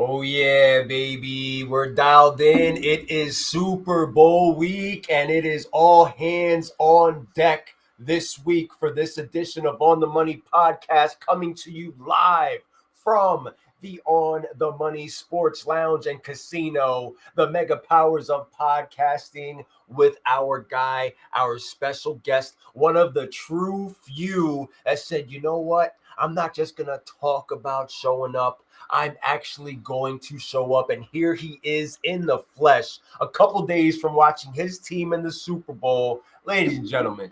Oh, yeah, baby. We're dialed in. It is Super Bowl week, and it is all hands on deck this week for this edition of On the Money podcast, coming to you live from the On the Money Sports Lounge and Casino, the mega powers of podcasting, with our guy, our special guest, one of the true few that said, you know what? I'm not just going to talk about showing up. I'm actually going to show up. And here he is in the flesh, a couple days from watching his team in the Super Bowl. Ladies and gentlemen,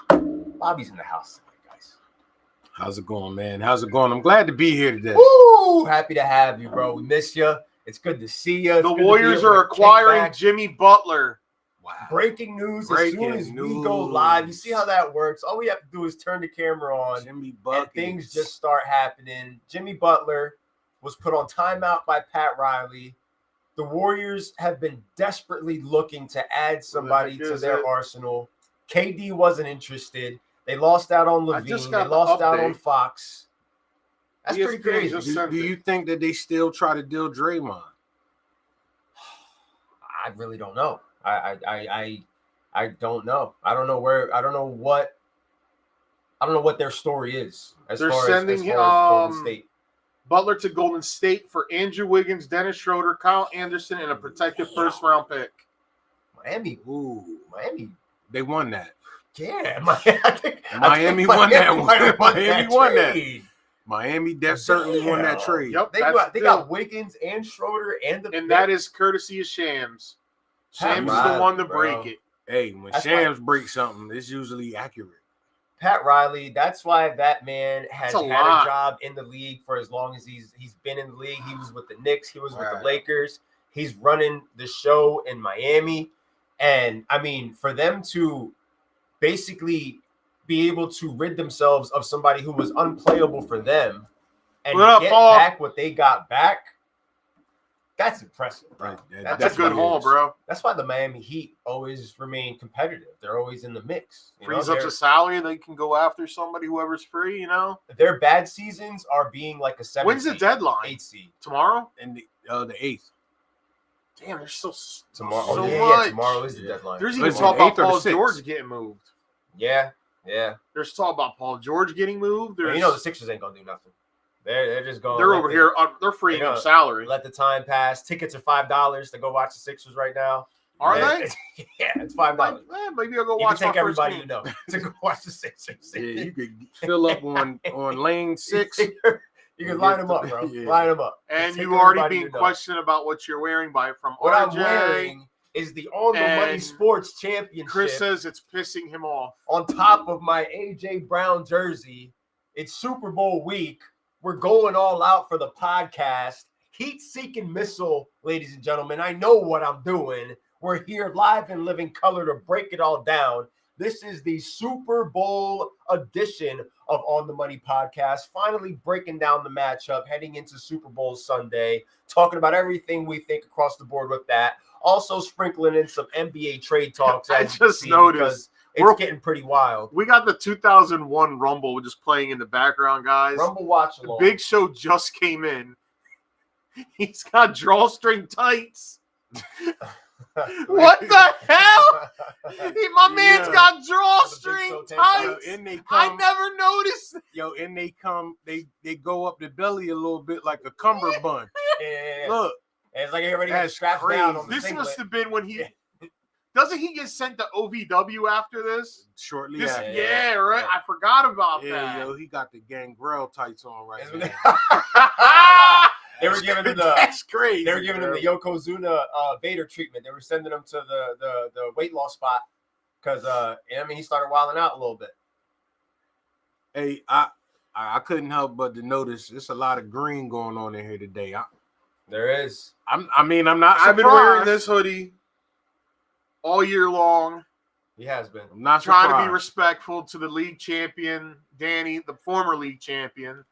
Bobby's in the house tonight, guys. How's it going, man? How's it going? I'm glad to be here today. Woo! Happy to have you, bro. We miss you. It's good to see you. The Warriors are acquiring Jimmy Butler. Wow. Breaking news as soon as we go live. You see how that works? All we have to do is turn the camera on, and things just start happening. Jimmy Butler was put on timeout by Pat Riley. The Warriors have been desperately looking to add somebody to their arsenal. KD wasn't interested. They lost out on Levine. They lost out on Fox. That's pretty crazy. Do you think that they still try to deal Draymond? I really don't know. I don't know. I don't know what their story is as far as Golden State. Butler to Golden State for Andrew Wiggins, Dennis Schroeder, Kyle Anderson, and a protected first-round pick. Miami. They won that. Yeah, Miami won that one. Miami won that. Miami certainly won that trade. Yep, they got Wiggins and Schroeder and that is courtesy of Shams. Shams is the one to break it. Hey, when Shams breaks something, it's usually accurate. Pat Riley, that's why that man has had a job in the league for as long as he's been in the league. He was with the Knicks. He was with the Lakers. He's running the show in Miami. And, I mean, for them to basically be able to rid themselves of somebody who was unplayable for them and get back what they got back, that's impressive, bro. Right. That's a good haul, bro. That's why the Miami Heat always remain competitive. They're always in the mix. Frees up the salary. They can go after somebody, whoever's free, Their bad seasons are being like a 7 When's the deadline? 8 seed. Tomorrow? And the 8th. Damn, there's so tomorrow. So yeah, tomorrow is the deadline. There's even talk about Paul George getting moved. Yeah. There's talk about Paul George getting moved. The Sixers ain't gonna do nothing. They're just going. They're over here. They're freeing up salary. Let the time pass. Tickets are $5 to go watch the Sixers right now. Are they? Yeah, it's $5. Maybe I'll go watch. You can take everybody you know to go watch the Sixers. Yeah, you could fill up on lane 6. You can line them up, bro. Yeah. Line them up. And you already being questioned about what you're wearing from what RJ. I'm wearing is the On the Money Sports Championship. Chris says it's pissing him off. On top of my AJ Brown jersey. It's Super Bowl week. We're going all out for the podcast. Heat-seeking missile, ladies and gentlemen. I know what I'm doing. We're here live in living color to break it all down. This is the Super Bowl edition of On the Money podcast, finally breaking down the matchup, heading into Super Bowl Sunday, talking about everything we think across the board with that. Also sprinkling in some NBA trade talks. I just noticed. It's getting pretty wild. We got the 2001 Rumble just playing in the background, guys. Rumble watch along. Big Show just came in. He's got drawstring tights. What the hell? My man's got drawstring tights. I never noticed. They go up the belly a little bit like a cummerbund. Yeah. Look. It's like everybody has strapped down on the This singlet. must have been when he... Doesn't he get sent to OVW after this? Shortly after. Yeah, right. I forgot about that. Yeah, he got the Gangrel tights on right now. They were giving him the That's crazy. They were giving him the Yokozuna Vader treatment. They were sending him to the weight loss spot because he started wilding out a little bit. Hey, I couldn't help but to notice there's a lot of green going on in here today. There is. I'm not surprised. I've been wearing this hoodie all year long. He has been. I'm not trying surprised. to be respectful to the league champion, Danny, the former league champion.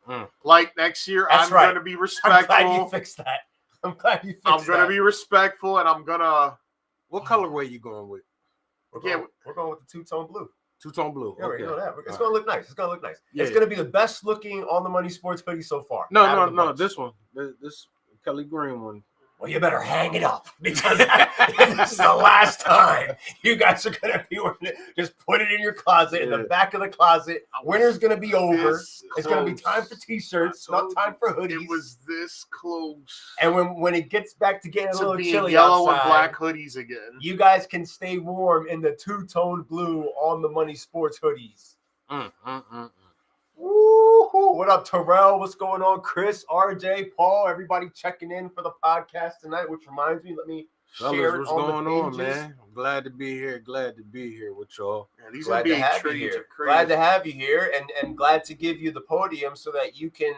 Like next year, I'm going to be respectful. I'm glad you fixed that. I'm going to be respectful, and I'm going to... What colorway you going with? We're going with the two-tone blue. Two-tone blue. Yeah, okay. you know that. It's going to look nice. Yeah. It's going to be the best looking On the Money Sports hoodie so far. No. This one. This Kelly Green one. Well, you better hang it up because this is the last time you guys are going to be wearing it. Just put it in your closet, in the back of the closet. Winter's going to be over. It's going to be time for T-shirts, not time for hoodies. It was this close. And when it gets back to getting a little chilly yellow outside, and black hoodies again, you guys can stay warm in the two-tone blue On the Money Sports hoodies. Woo-hoo. What up, Terrell? What's going on? Chris, RJ, Paul, everybody checking in for the podcast tonight, which reminds me, let me share it what's on going the on, pages. man? I'm glad to be here. Glad to be here with y'all. Yeah, these Glad to NBA have you trades here. are crazy. Glad to have you here, and glad to give you the podium so that you can,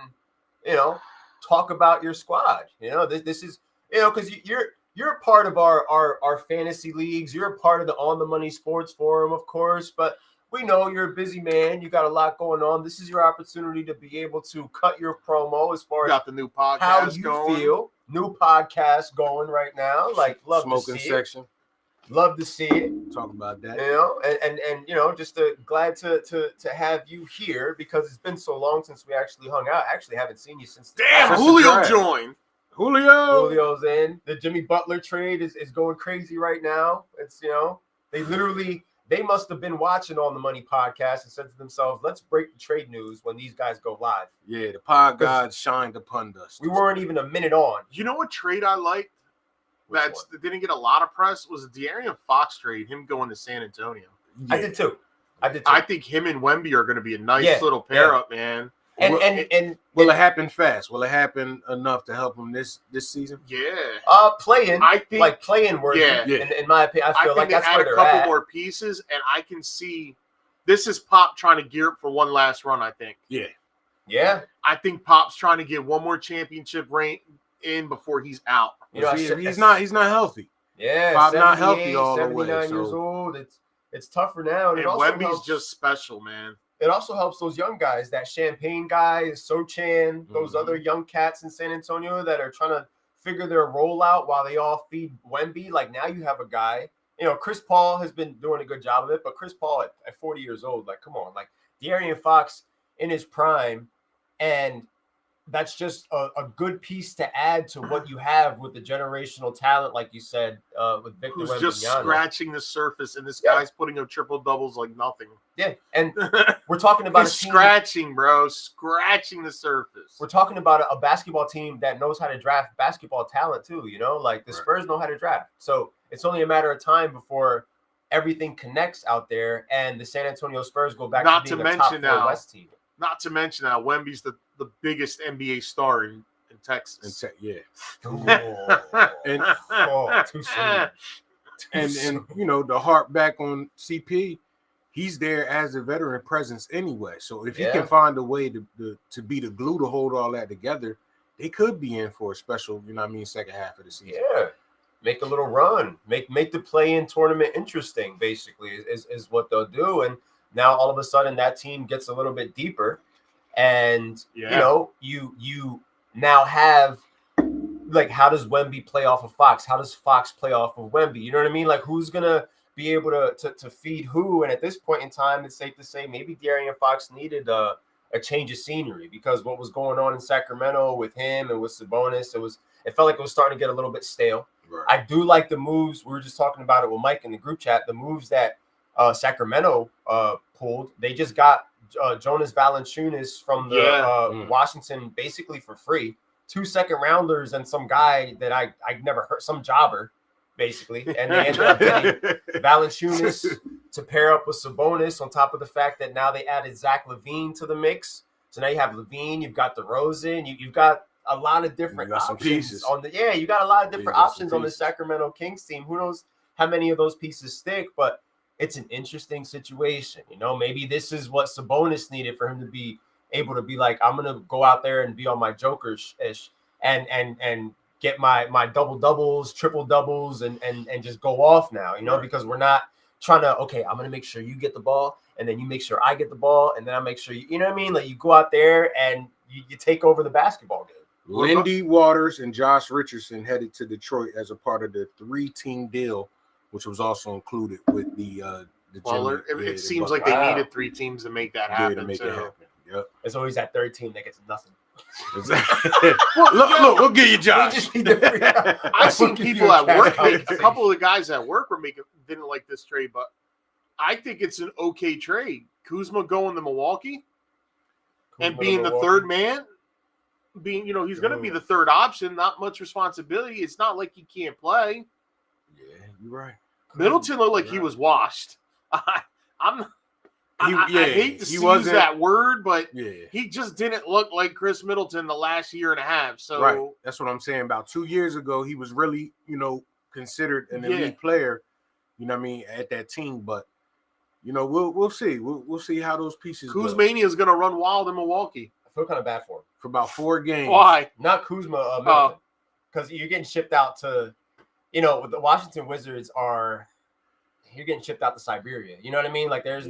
talk about your squad. This is, because you're a part of our fantasy leagues. You're a part of the On the Money Sports Forum, of course, but we know you're a busy man. You got a lot going on. This is your opportunity to be able to cut your promo as far as the new podcast how you going. feel. New podcast going right now. Like, love Smoking to see section. it. Love to see it. Talk about that. And just glad to have you here because it's been so long since we actually hung out. I actually haven't seen you since. Damn, That's Julio the joined. Julio's in. The Jimmy Butler trade is going crazy right now. It's they must have been watching On the Money podcast and said to themselves, let's break the trade news when these guys go live. Yeah, the pod gods shined upon us. We weren't even a minute on. You know what trade I liked that one? didn't get a lot of press was the De'Aaron Fox trade, him going to San Antonio. Yeah. I did too. I think him and Wemby are going to be a nice little pair up, man. And will it happen fast? Will it happen enough to help him this season? Yeah. Playing. I think playing worthy. Yeah. In my opinion, I feel like that's where add a they're couple at. more pieces, and I can see this is Pop trying to gear up for one last run. I think. Yeah. I think Pop's trying to get one more championship reign in before he's out. He's not healthy. Yeah, Pop not healthy all the 79 way. years old. It's tougher now. And Wemby's just special, man. It also helps those young guys, that Champagne guy, Sochan, those other young cats in San Antonio that are trying to figure their role out while they all feed Wemby. Like, now you have a guy, Chris Paul has been doing a good job of it, but Chris Paul at 40 years old, like, come on, like De'Aaron Fox in his prime, and that's just a good piece to add to what you have with the generational talent, like you said, with Victor Who's Wembanyama. just scratching the surface, and this guy's putting up triple doubles like nothing. Yeah, and we're talking about He's scratching the surface. We're talking about a basketball team that knows how to draft basketball talent too. Like the Spurs know how to draft, so it's only a matter of time before everything connects out there, and the San Antonio Spurs go back to being a top 4 West team. Not to mention that Wemby's the biggest NBA star in Texas. Yeah. And too soon. And the harp back on CP, he's there as a veteran presence anyway. So if he can find a way to be the glue to hold all that together, they could be in for a special, second half of the season. Yeah. Make a little run. Make the play-in tournament interesting, basically, is what they'll do. And now all of a sudden that team gets a little bit deeper, and you now have, like, how does Wemby play off of Fox? How does Fox play off of Wemby? You know what I mean? Like, who's gonna be able to feed who? And at this point in time, it's safe to say maybe De'Aaron Fox needed a change of scenery, because what was going on in Sacramento with him and with Sabonis, it felt like it was starting to get a little bit stale. Right. I do like the moves. We were just talking about it with Mike in the group chat. The moves that Sacramento pulled. They just got Jonas Valanciunas from the Washington basically for free. 2 second-rounders and some guy that I'd never heard, some jobber, basically. And they ended up getting Valanciunas to pair up with Sabonis, on top of the fact that now they added Zach LaVine to the mix. So now you have LaVine, you've got DeRozan, you've got a lot of different options pieces you got a lot of different options on the Sacramento Kings team. Who knows how many of those pieces stick, but it's an interesting situation. Maybe this is what Sabonis needed for him to be able to be like, I'm gonna go out there and be on my Joker-ish and get my double doubles, triple doubles, and just go off now, because we're not trying to, okay, I'm gonna make sure you get the ball, and then you make sure I get the ball, and then I make sure you know what I mean? Like, you go out there and you take over the basketball game. Lindy Waters and Josh Richardson headed to Detroit as a part of the 3-team deal, which was also included with the it seems like they needed 3 teams to make that happen. Yep. There's always that third team that gets nothing. look, we'll give you Josh. I've seen people at work. A couple of the guys at work didn't like this trade, but I think it's an okay trade. Kuzma going to Milwaukee and being the third man. He's going to be the third option. Not much responsibility. It's not like he can't play. Yeah, you're right. Middleton looked like he was washed. I hate to use that word, but he just didn't look like Chris Middleton the last year and a half. So right. That's what I'm saying. About 2 years ago, he was really, considered an elite player, at that team. But, we'll see. We'll see how those pieces go. Kuzmania is going to run wild in Milwaukee. I feel kind of bad for him. For about 4 games. Why? Not Kuzma, Middleton. Because you're getting shipped out to, the Washington Wizards you're getting shipped out to Siberia. You know what I mean? Like there's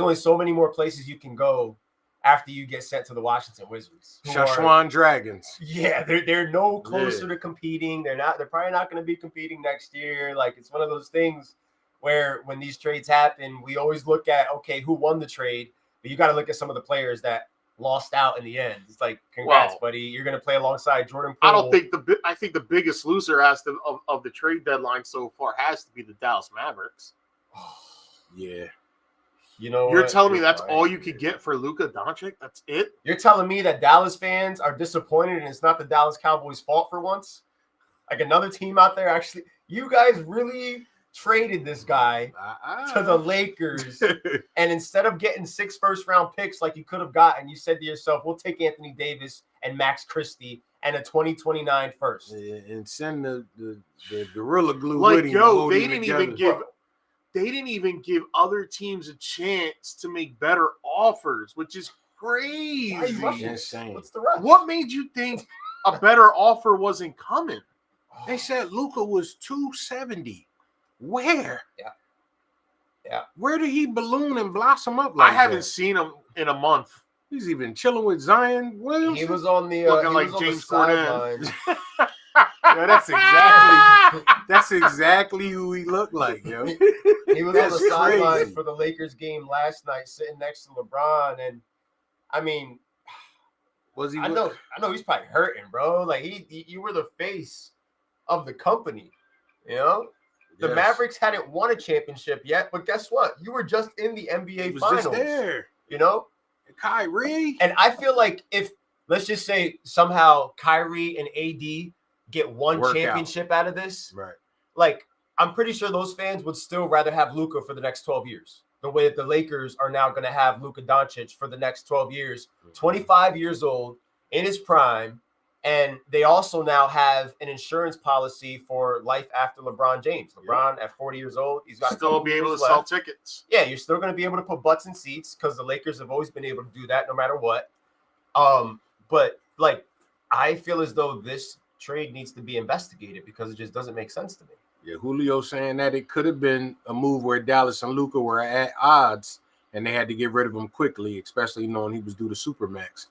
only so many more places you can go after you get sent to the Washington Wizards. Shashwan Dragons. Yeah, they're no closer to competing. They're probably not going to be competing next year. Like it's one of those things where when these trades happen, we always look at, okay, who won the trade? But you got to look at some of the players that lost out in the end. It's like, congrats, buddy. You're going to play alongside Jordan Poole. I think the biggest loser of the trade deadline so far has to be the Dallas Mavericks. Yeah. You're telling me that's all you could get for Luka Doncic? That's it? You're telling me that Dallas fans are disappointed and it's not the Dallas Cowboys' fault for once? Like another team out there actually, you guys really traded this guy to the Lakers, and instead of getting 6 first-round picks like you could have gotten, you said to yourself, we'll take Anthony Davis and Max Christie and a 2029 first. And send the Gorilla Glue like, with him. Yo, they didn't even give other teams a chance to make better offers, which is crazy. Why are you rushing? Insane. What's the rush? What made you think a better offer wasn't coming? They said Luka was 270. Where? Yeah. Where did he balloon and blossom up like I haven't seen him in a month. He's even chilling with Zion Williams. He was on the looking like James Corden. That's exactly who he looked like, yo. He was on the sideline for the Lakers game last night, sitting next to LeBron, and I mean, was he? I know he's probably hurting, bro. Like you were the face of the company, The Mavericks hadn't won a championship yet, but guess what? You were just in the NBA Finals. Just there. Kyrie. And I feel like if, let's just say, somehow Kyrie and AD get one championship out of this, right? Like, I'm pretty sure those fans would still rather have Luka for the next 12 years. The way that the Lakers are now going to have Luka Doncic for the next 12 years, 25 years old, in his prime. And they also now have an insurance policy for life after LeBron James. LeBron at 40 years old, he's got still be able to sell tickets. Yeah, you're still going to be able to put butts in seats because the Lakers have always been able to do that no matter what. But like, I feel as though this trade needs to be investigated because it just doesn't make sense to me. Yeah, Julio saying that it could have been a move where Dallas and Luka were at odds and they had to get rid of him quickly, especially knowing he was due to Supermax.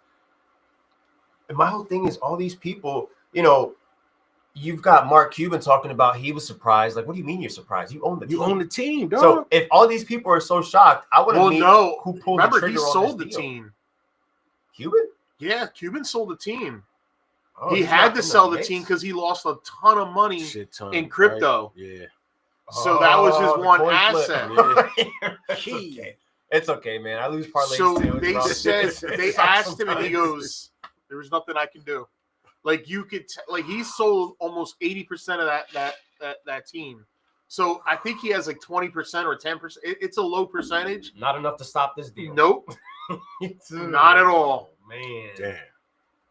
And my whole thing is all these people, you've got Mark Cuban talking about he was surprised. Like, what do you mean you're surprised? You own the team. You own the team, dog. So if all these people are so shocked, I want to know who pulled the trigger on this deal. Remember, he sold the team. Cuban? Yeah, Cuban sold the team. Oh, he had to sell the team because he lost a ton of money in crypto. Right? Yeah. So that was his one asset. Yeah. It's okay, man. I lose parlays so they asked him, and he goes, "There was nothing I can do." Like you could, he sold almost 80% of that team. So I think he has like 20% or 10%. It's a low percentage. Not enough to stop this deal. Nope, not at all. Man, damn.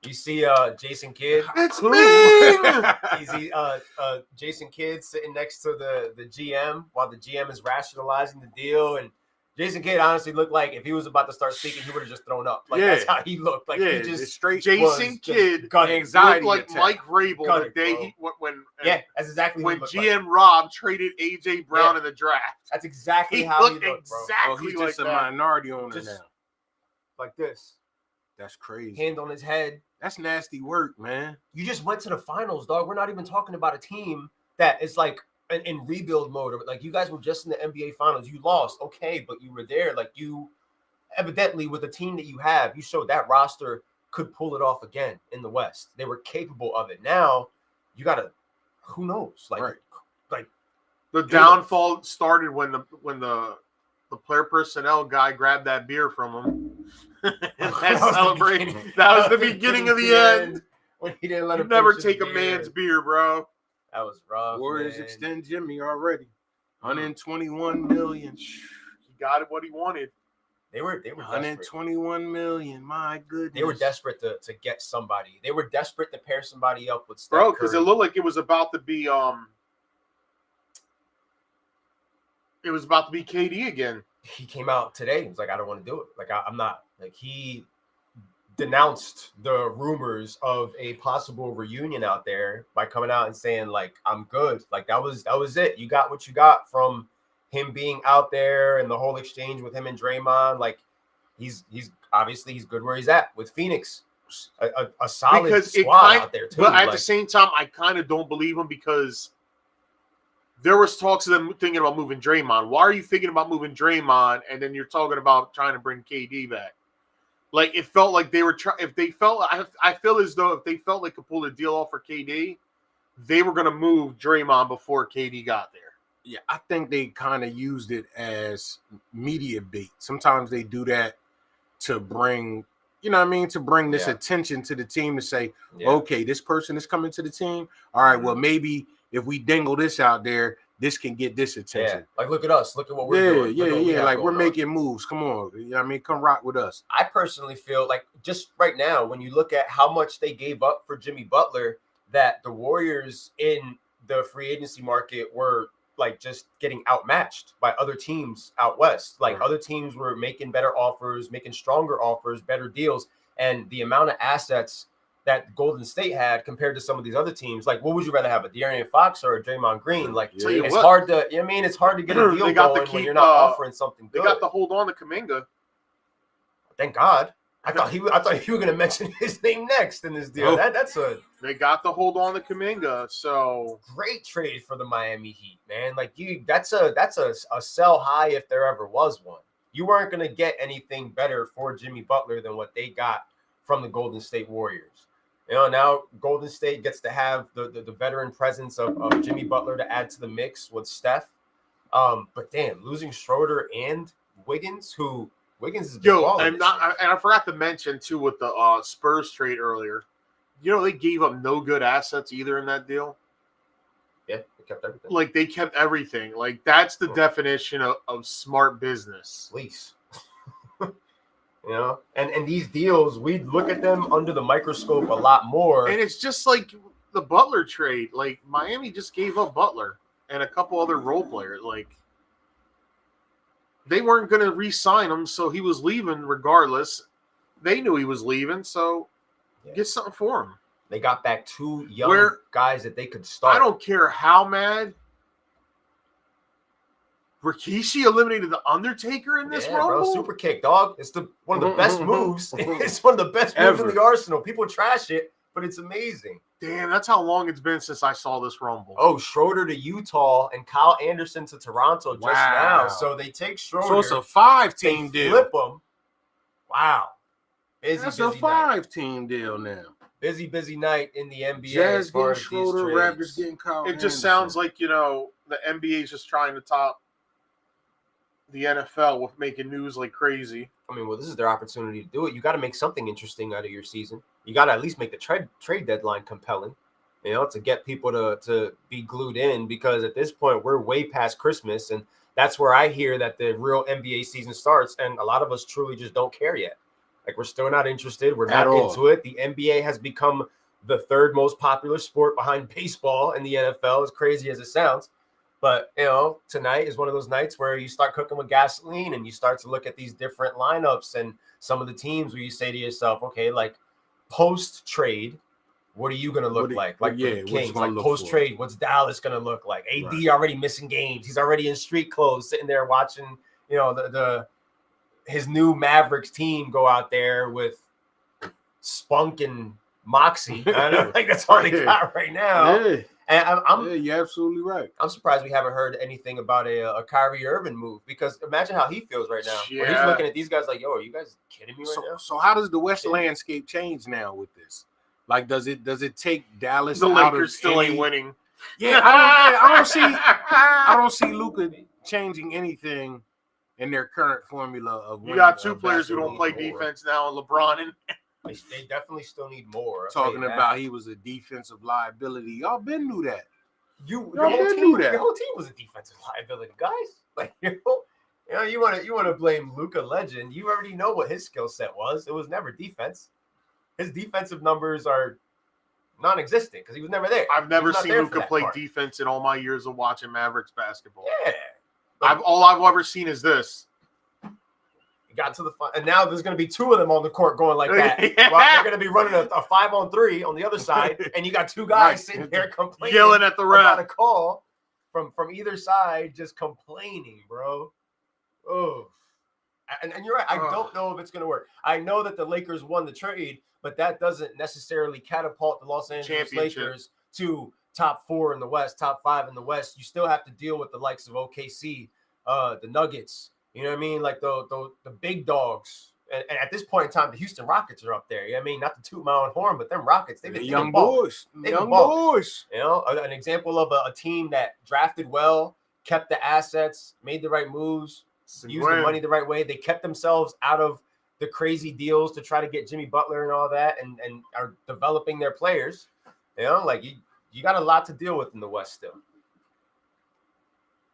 You see, Jason Kidd. It's me. Jason Kidd sitting next to the GM while the GM is rationalizing the deal, and Jason Kidd honestly looked like if he was about to start speaking, he would have just thrown up. Like that's how he looked. Like he just straight. Jason Kidd anxiety looked like Mike Vrabel the day that's exactly when GM Rob traded AJ Brown in the draft. That's exactly how he looked, bro. Exactly he's just a minority owner now. Like this. That's crazy. Hand on his head. That's nasty work, man. You just went to the finals, dog. We're not even talking about a team that is like in rebuild mode. Like you guys were just in the NBA finals. You lost, okay, but you were there. Like you, evidently, with the team that you have, you showed that roster could pull it off again in the West. They were capable of it. Now you gotta, who knows? Like the downfall started when the player personnel guy grabbed that beer from him. That was the beginning of the end. When he didn't let him never take a man's beer, bro. That was rough. Warriors extend Jimmy already. 121 million. He got what he wanted. They were 121 million. My goodness. They were desperate to get somebody. They were desperate to pair somebody up with Steph Bro, because it looked like it was about to be KD again. He came out today. He was like, I don't want to do it. Like, I'm not. Like, he denounced the rumors of a possible reunion out there by coming out and saying, like, I'm good. Like, that was it. You got what you got from him being out there and the whole exchange with him and Draymond. Like, he's obviously he's good where he's at with Phoenix. A solid squad out there too. But at the same time, I kind of don't believe him because there was talks of them thinking about moving Draymond. Why are you thinking about moving Draymond and then you're talking about trying to bring KD back? Like, it felt like they were I feel as though if they felt like could pull a deal off for KD, they were going to move Draymond before KD got there. Yeah, I think they kind of used it as media bait. Sometimes they do that to bring, to bring this attention to the team to say, okay, this person is coming to the team. All right, well, maybe if we dangle this out there, this can get this attention. Yeah. Like, look at us. Look at what we're doing. Yeah. Like, we're making moves. Come on. Come rock with us. I personally feel like just right now, when you look at how much they gave up for Jimmy Butler, that the Warriors in the free agency market were like just getting outmatched by other teams out west. Like, other teams were making better offers, making stronger offers, better deals. And the amount of assets that Golden State had compared to some of these other teams, like, what would you rather have, a De'Aaron Fox or a Draymond Green? Like, it's hard to, it's hard to get a deal going when you're not offering something good. They got to hold on to Kuminga. Thank God. I thought you were going to mention his name next in this deal. They got to hold on to Kuminga. So great trade for the Miami Heat, man. Like, that's a sell high if there ever was one. You weren't going to get anything better for Jimmy Butler than what they got from the Golden State Warriors. Now Golden State gets to have the veteran presence of Jimmy Butler to add to the mix with Steph. But damn, losing Schroeder and Wiggins, who Wiggins is and I forgot to mention too with the Spurs trade earlier. They gave up no good assets either in that deal. Yeah, they kept everything. Like, they kept everything. Like, that's the definition of smart business. Lease. And these deals, we look at them under the microscope a lot more. And it's just like the Butler trade. Like, Miami just gave up Butler and a couple other role players. Like, they weren't going to re-sign him, so he was leaving regardless. They knew he was leaving, so get something for him. They got back two young guys that they could start. I don't care how mad. Rikishi eliminated the Undertaker in this Rumble? Bro, super kick, dog. It's one of the best moves. It's one of the best moves in the arsenal. People trash it, but it's amazing. Damn, that's how long it's been since I saw this Rumble. Oh, Schroeder to Utah and Kyle Anderson to Toronto just now. So they take Schroeder. So it's a 5-team deal. Flip them. Wow. That's a 5-team deal now. Busy night in the NBA. Jazz getting Schroeder, Raptors getting Kyle Anderson. It just sounds like, the NBA is just trying to top the NFL with making news like crazy. I mean, well, this is their opportunity to do it. You got to make something interesting out of your season. You got to at least make the trade deadline compelling, to get people to be glued in, because at this point we're way past Christmas, and that's where I hear that the real NBA season starts, and a lot of us truly just don't care yet. Like, we're still not interested. We're not into it. The NBA has become the third most popular sport behind baseball in the NFL, as crazy as it sounds. But, tonight is one of those nights where you start cooking with gasoline and you start to look at these different lineups and some of the teams where you say to yourself, okay, like, post-trade, what are you going to look like? Like, the Kings, like, post-trade, what's Dallas going to look like? AD already missing games. He's already in street clothes, sitting there watching, his new Mavericks team go out there with Spunk and Moxie. I know, like, that's all they got right now. Yeah. And yeah, you're absolutely right. I'm surprised we haven't heard anything about a Kyrie Irving move, because imagine how he feels right now. Yeah. When he's looking at these guys like, yo, are you guys kidding me right now? So how does the West landscape change now with this? Like, does it take Dallas? The out Lakers of still any... ain't winning. Yeah, I don't see Luka changing anything in their current formula of winning. You got two players who don't play more. defense now, and LeBron and They definitely still need more. Talking about he was a defensive liability. Y'all been knew that. Your whole team was a defensive liability, guys. Like, you want to blame Luka Legend. You already know what his skill set was. It was never defense. His defensive numbers are non-existent because he was never there. I've never seen Luka play defense in all my years of watching Mavericks basketball. Yeah, all I've ever seen is this. Got to the and now there's going to be two of them on the court going like that. Yeah. Well, they're going to be running a 5-on-3 on the other side, and you got two guys sitting there complaining, yelling at the ref about a call from either side, just complaining, bro. Oh, and you're right. I don't know if it's going to work. I know that the Lakers won the trade, but that doesn't necessarily catapult the Los Angeles Lakers to top 4 in the West, top 5 in the West. You still have to deal with the likes of OKC, the Nuggets. You know what I mean? Like the big dogs. And at this point in time, the Houston Rockets are up there. You know what I mean? Not to toot my own horn, but them Rockets, they've been young boys. Young boys. You know, an example of a team that drafted well, kept the assets, made the right moves, used the money the right way. They kept themselves out of the crazy deals to try to get Jimmy Butler and all that, and are developing their players. You know, like you got a lot to deal with in the West still.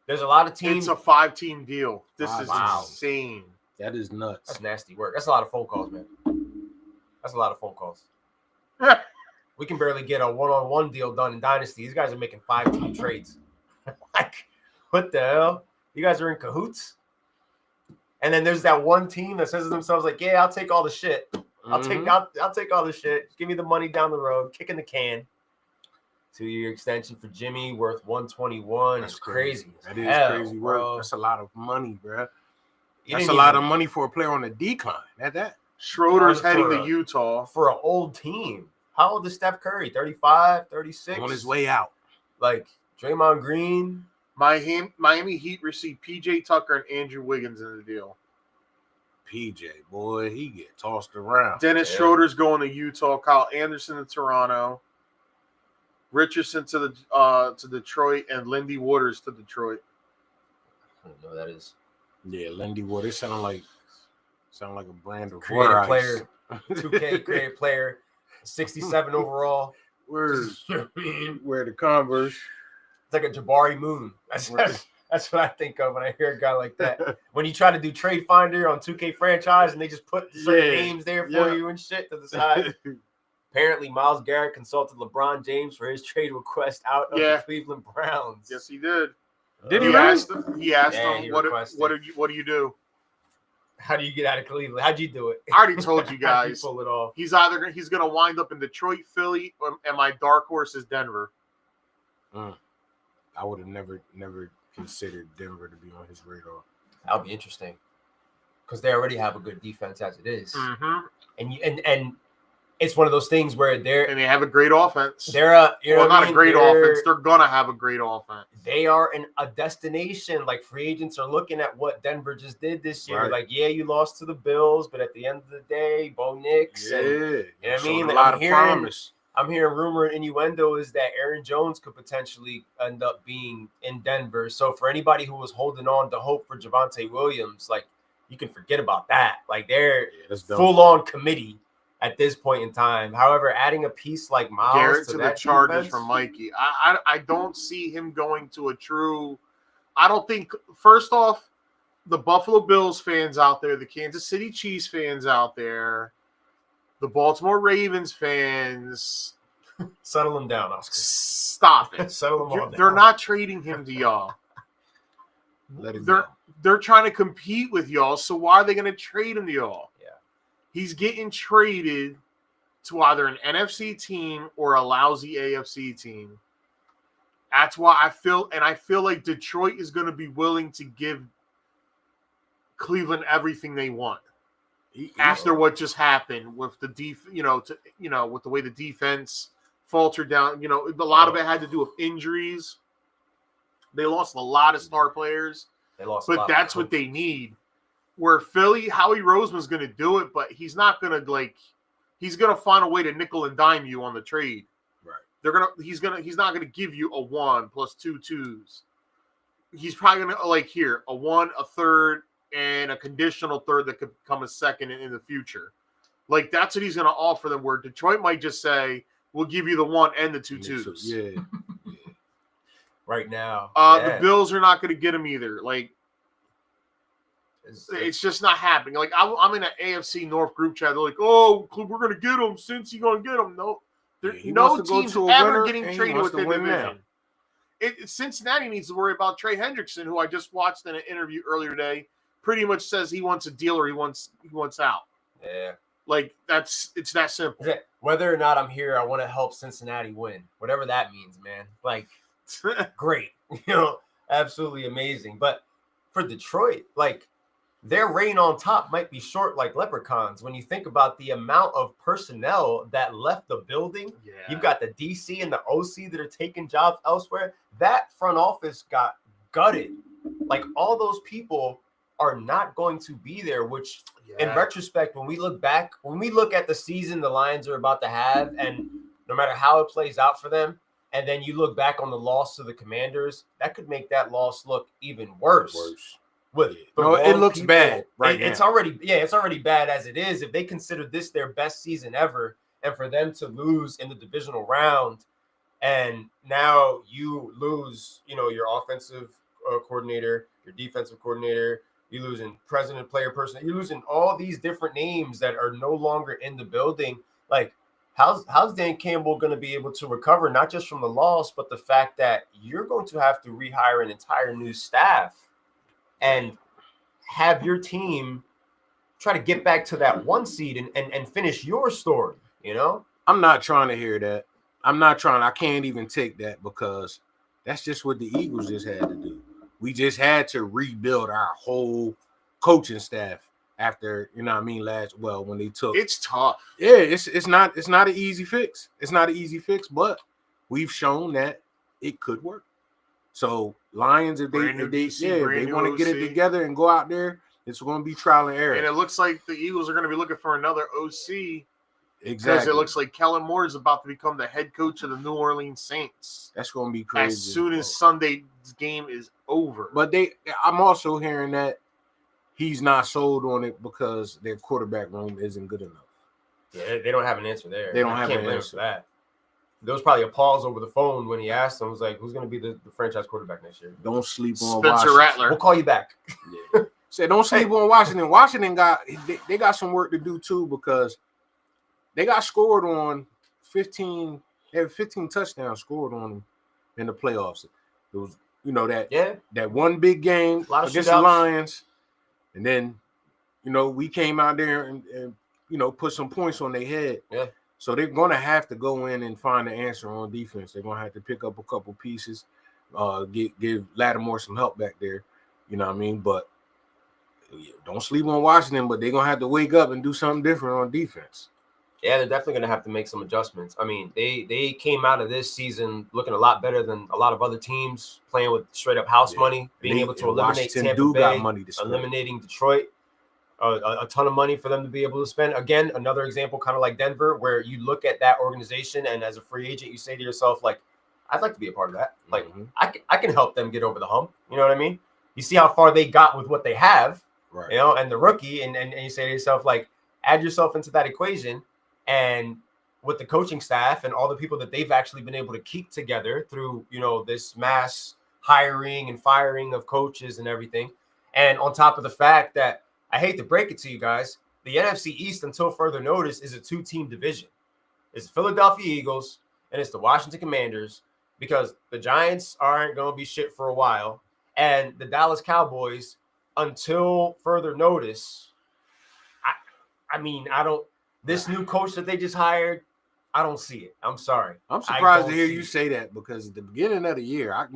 There's a lot of teams. It's a 5-team deal. This is insane. That is nuts. That's nasty work. That's a lot of phone calls, man. That's a lot of phone calls. We can barely get a 1-on-1 deal done in Dynasty. These guys are making 5-team trades. Like, what the hell? You guys are in cahoots? And then there's that one team that says to themselves, like, yeah, I'll take all the shit. I'll take all the shit. Just give me the money down the road, kicking the can. 2-year extension for Jimmy worth $121. That's crazy. That is crazy work. Bro. That's a lot of money, bro. That's a lot of money for a player on the decline. That Schroeder's heading to Utah for an old team. How old is Steph Curry? 35, 36? On his way out. Like Draymond Green. Miami Heat received PJ Tucker and Andrew Wiggins in the deal. PJ, boy, he get tossed around. Dennis Schroeder's going to Utah. Kyle Anderson to Toronto. Richardson to Detroit, and Lindy Waters to Detroit. I don't know who that is. Yeah, Lindy Waters sound like a brand of creative player. 2K creative player, 67 overall. Where the Converse? It's like a Jabari Moon. That's what I think of when I hear a guy like that. When you try to do Trade Finder on 2K franchise and they just put certain names there for you and shit to the side. Apparently, Myles Garrett consulted LeBron James for his trade request out of the Cleveland Browns. Yes, he did. Did he? He asked him, what do you do? How do you get out of Cleveland? How'd you do it? I already told you guys. How'd you pull it off? He's going to wind up in Detroit, Philly, and my dark horse is Denver. I would have never considered Denver to be on his radar. That would be interesting because they already have a good defense as it is. Mm-hmm. And it's one of those things where they have a great offense. They're not a great offense. They're gonna have a great offense. They are a destination. Like, free agents are looking at what Denver just did this year. Right. Like, yeah, you lost to the Bills, but at the end of the day, Bo Nix. Yeah, you know what I mean? A lot of promise. I'm hearing rumor and innuendo is that Aaron Jones could potentially end up being in Denver. So for anybody who was holding on to hope for Javonte Williams, like, you can forget about that. Like, they're full-on committee at this point in time. However, adding a piece like Myles Garrett to the Chargers defense, from Mikey, I don't see him going to a true. I don't think. First off, the Buffalo Bills fans out there, the Kansas City Chiefs fans out there, the Baltimore Ravens fans, settle them down, Oscar. Stop it. Settle them all down. They're not trading him to y'all. They're trying to compete with y'all. So why are they going to trade him to y'all? He's getting traded to either an NFC team or a lousy AFC team. That's why I feel like Detroit is going to be willing to give Cleveland everything they want after what just happened with the with the way the defense faltered down. A lot of it had to do with injuries. They lost a lot of star players. But that's what they need. Where Philly, Howie Roseman's going to do it, but he's not going to he's going to find a way to nickel and dime you on the trade. Right. He's not going to give you a 1 plus 2 2s. He's probably going to a 1, a third, and a conditional third that could become a second in the future. That's what he's going to offer them. Where Detroit might just say, "We'll give you the 1 and the 2 2s." Yeah. Right now, the Bills are not going to get him either. It's just not happening. I'm in an AFC North group chat. They're like, "Oh, we're going to get him. Since he's going to get him." No, no team's ever getting traded within the division. Cincinnati needs to worry about Trey Hendrickson, who I just watched in an interview earlier today. Pretty much says he wants a deal or he wants out. Yeah, it's that simple. Whether or not I'm here, I want to help Cincinnati win, whatever that means, man. Great, absolutely amazing. But for Detroit, their reign on top might be short like leprechauns when you think about the amount of personnel that left the building. Yeah. You've got the DC and the OC that are taking jobs elsewhere. That front office got gutted. All those people are not going to be there, which in retrospect, when we look at the season the Lions are about to have, and no matter how it plays out for them, and then you look back on the loss to the Commanders, that could make that loss look even worse. It looks bad right now. It's already bad as it is. If they consider this their best season ever, and for them to lose in the divisional round, and now you lose, your offensive coordinator, your defensive coordinator, you're losing president, player, person, you're losing all these different names that are no longer in the building. How's Dan Campbell going to be able to recover, not just from the loss, but the fact that you're going to have to rehire an entire new staff and have your team try to get back to that 1 seed and finish your story, I'm not trying to hear that. I can't even take that because that's just what the Eagles just had to do. We just had to rebuild our whole coaching staff after, when they took. It's tough. Yeah, it's not an easy fix. It's not an easy fix, but we've shown that it could work. So Lions, if they want to get it together and go out there, it's going to be trial and error. And it looks like the Eagles are going to be looking for another OC. Exactly. Because it looks like Kellen Moore is about to become the head coach of the New Orleans Saints. That's going to be crazy. As soon as Sunday's game is over. But I'm also hearing that he's not sold on it because their quarterback room isn't good enough. Yeah, they don't have an answer there. They don't have an answer for that. There was probably a pause over the phone when he asked them. Was like, "Who's going to be the franchise quarterback next year?" Don't sleep on Spencer Washington. Rattler. We'll call you back. Yeah. Said don't sleep on Washington. Washington they got some work to do too because they got scored on 15. They had 15 touchdowns scored on them in the playoffs. It was that one big game against the Lions, and then we came out there and put some points on their head. Yeah. So they're going to have to go in and find the answer on defense. They're going to have to pick up a couple pieces, give Lattimore some help back there. But don't sleep on Washington, but they're going to have to wake up and do something different on defense. Yeah, they're definitely going to have to make some adjustments. I mean, they came out of this season looking a lot better than a lot of other teams, playing with straight-up house money, being able to eliminate Tampa Bay, eliminating Detroit. A ton of money for them to be able to spend. Again, another example, kind of like Denver, where you look at that organization and as a free agent, you say to yourself, I'd like to be a part of that. I can help them get over the hump. You know what I mean? You see how far they got with what they have, right? And the rookie, and you say to yourself, add yourself into that equation, and with the coaching staff and all the people that they've actually been able to keep together through, this mass hiring and firing of coaches and everything. And on top of the fact that, I hate to break it to you guys, the NFC East, until further notice, is a 2-team division. It's the Philadelphia Eagles and it's the Washington Commanders, because the Giants aren't going to be shit for a while. And the Dallas Cowboys, until further notice, this new coach that they just hired, I don't see it. I'm sorry. I'm surprised to hear you say that, because at the beginning of the year, I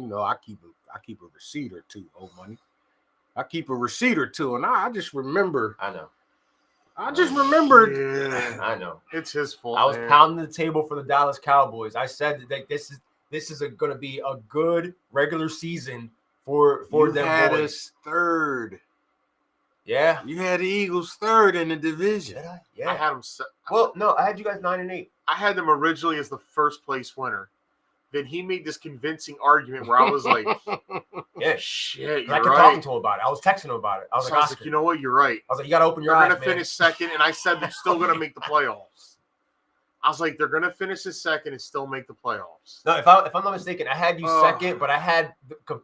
keep a receipt or two, old money. I keep a receipt or two, and I just remember. I know. I just remembered. Yeah. I know. It's his fault. I was pounding the table for the Dallas Cowboys. I said that this is going to be a good regular season for you them had boys. us third. Yeah. You had the Eagles third in the division. Did I? Yeah. I had them. Well, no, I had you guys 9-8. I had them originally as the first place winner. Then he made this convincing argument where I was like, yeah, shit, I you're kept right. talking to him about it. I was texting him about it. I was So like, I was like, you know what? You're right. I was like, you got to open your eyes, They're going to finish second, and I said they're still going to make the playoffs. I was like, they're going to finish the second and still make the playoffs. No, if I'm not mistaken, I had you second, but I had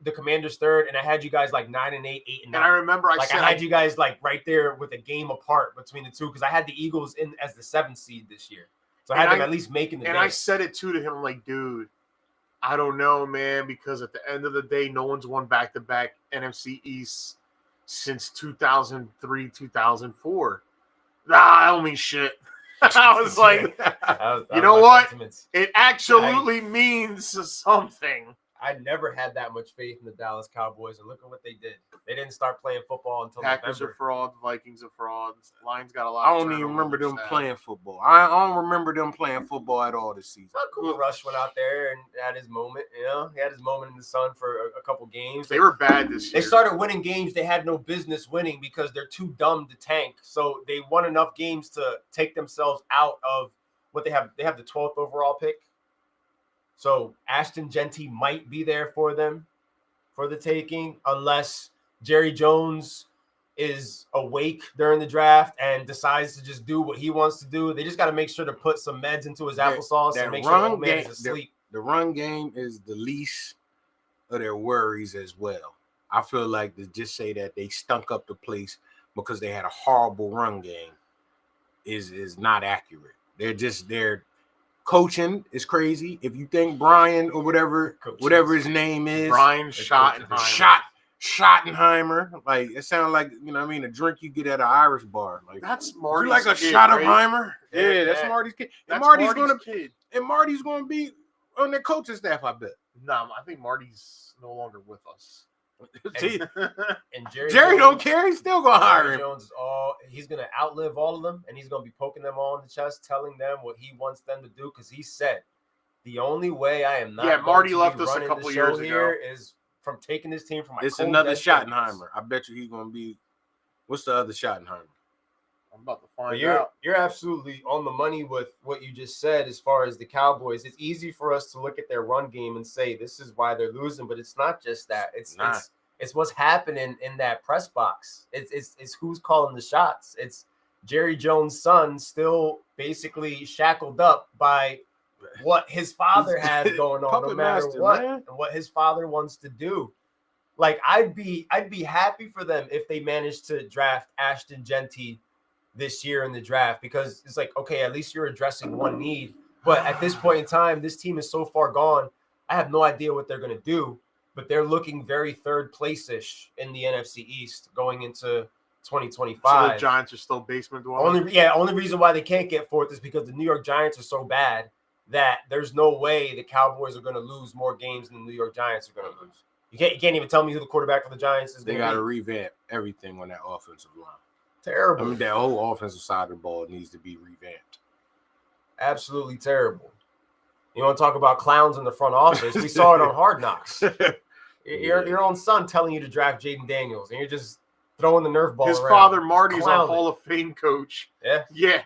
the Commanders third, and I had you guys like 9-8, 8-9. And I remember I had you guys like right there with a game apart between the two because I had the Eagles in as the 7th seed this year, so I had them at least making the. And game. I said it too to him, I'm like, dude, I don't know, man, because at the end of the day, no one's won back-to-back NFC East since 2003, 2004. I don't mean shit. I was like, you know what? Sentiments. It absolutely means something. I never had that much faith in the Dallas Cowboys, and look at what they did. They didn't start playing football until Packers November. are frauds, Vikings are frauds. Lions got a lot. I don't even remember them playing football. I don't remember them playing football at all this season. Cooper Rush went out there and had his moment. You know, he had his moment in the sun for a couple games. They were bad this year. They started winning games they had no business winning because they're too dumb to tank. So they won enough games to take themselves out of what they have. They have the 12th overall pick. So Ashton Genty might be there for them for the taking unless Jerry Jones is awake during the draft and decides to just do what he wants to do. They just got to make sure to put some meds into his applesauce and make sure the old man is asleep. The run game is the least of their worries as well. I feel like to just say that they stunk up the place because they had a horrible run game is not accurate. They're coaching is crazy. If you think Brian or whatever his name is, Brian Schottenheimer, like it sounds like, you know what I mean, a drink you get at an Irish bar. Like that's Marty's like a kid, shot right? of Heimer. Yeah, that's Marty's kid. And Marty's gonna be on their coaching staff, I bet. No, I think Marty's no longer with us. And Jerry don't care. He's still gonna hire him. Jones he's gonna outlive all of them, and he's gonna be poking them all in the chest, telling them what he wants them to do. Because he said, the only way I am not. Yeah, Marty left us a couple years ago. Is from taking this team from my. It's another Schottenheimer. I bet you he's gonna be. What's the other Schottenheimer? I'm about to find out. You're absolutely on the money with what you just said as far as the Cowboys. It's easy for us to look at their run game and say this is why they're losing, but it's not just that. It's what's happening in that press box. It's who's calling the shots. It's Jerry Jones' son still basically shackled up by what his father has going on, no matter what, and what his father wants to do. Like I'd be happy for them if they managed to draft Ashton Genty this year in the draft, because it's like, okay, at least you're addressing one need. But at this point in time, this team is so far gone. I have no idea what they're going to do, but they're looking very third place-ish in the NFC East going into 2025. So the Giants are still basement dwelling? Only reason why they can't get fourth is because the New York Giants are so bad that there's no way the Cowboys are going to lose more games than the New York Giants are going to lose. You can't even tell me who the quarterback for the Giants is. They got to revamp everything on that offensive line. Terrible. I mean, that whole offensive side of the ball needs to be revamped. Absolutely terrible. You want to talk about clowns in the front office? We saw it on Hard Knocks. Your own son telling you to draft Jaden Daniels, and you're just throwing the Nerf ball around. His father, Marty's a Hall of Fame coach. Yeah.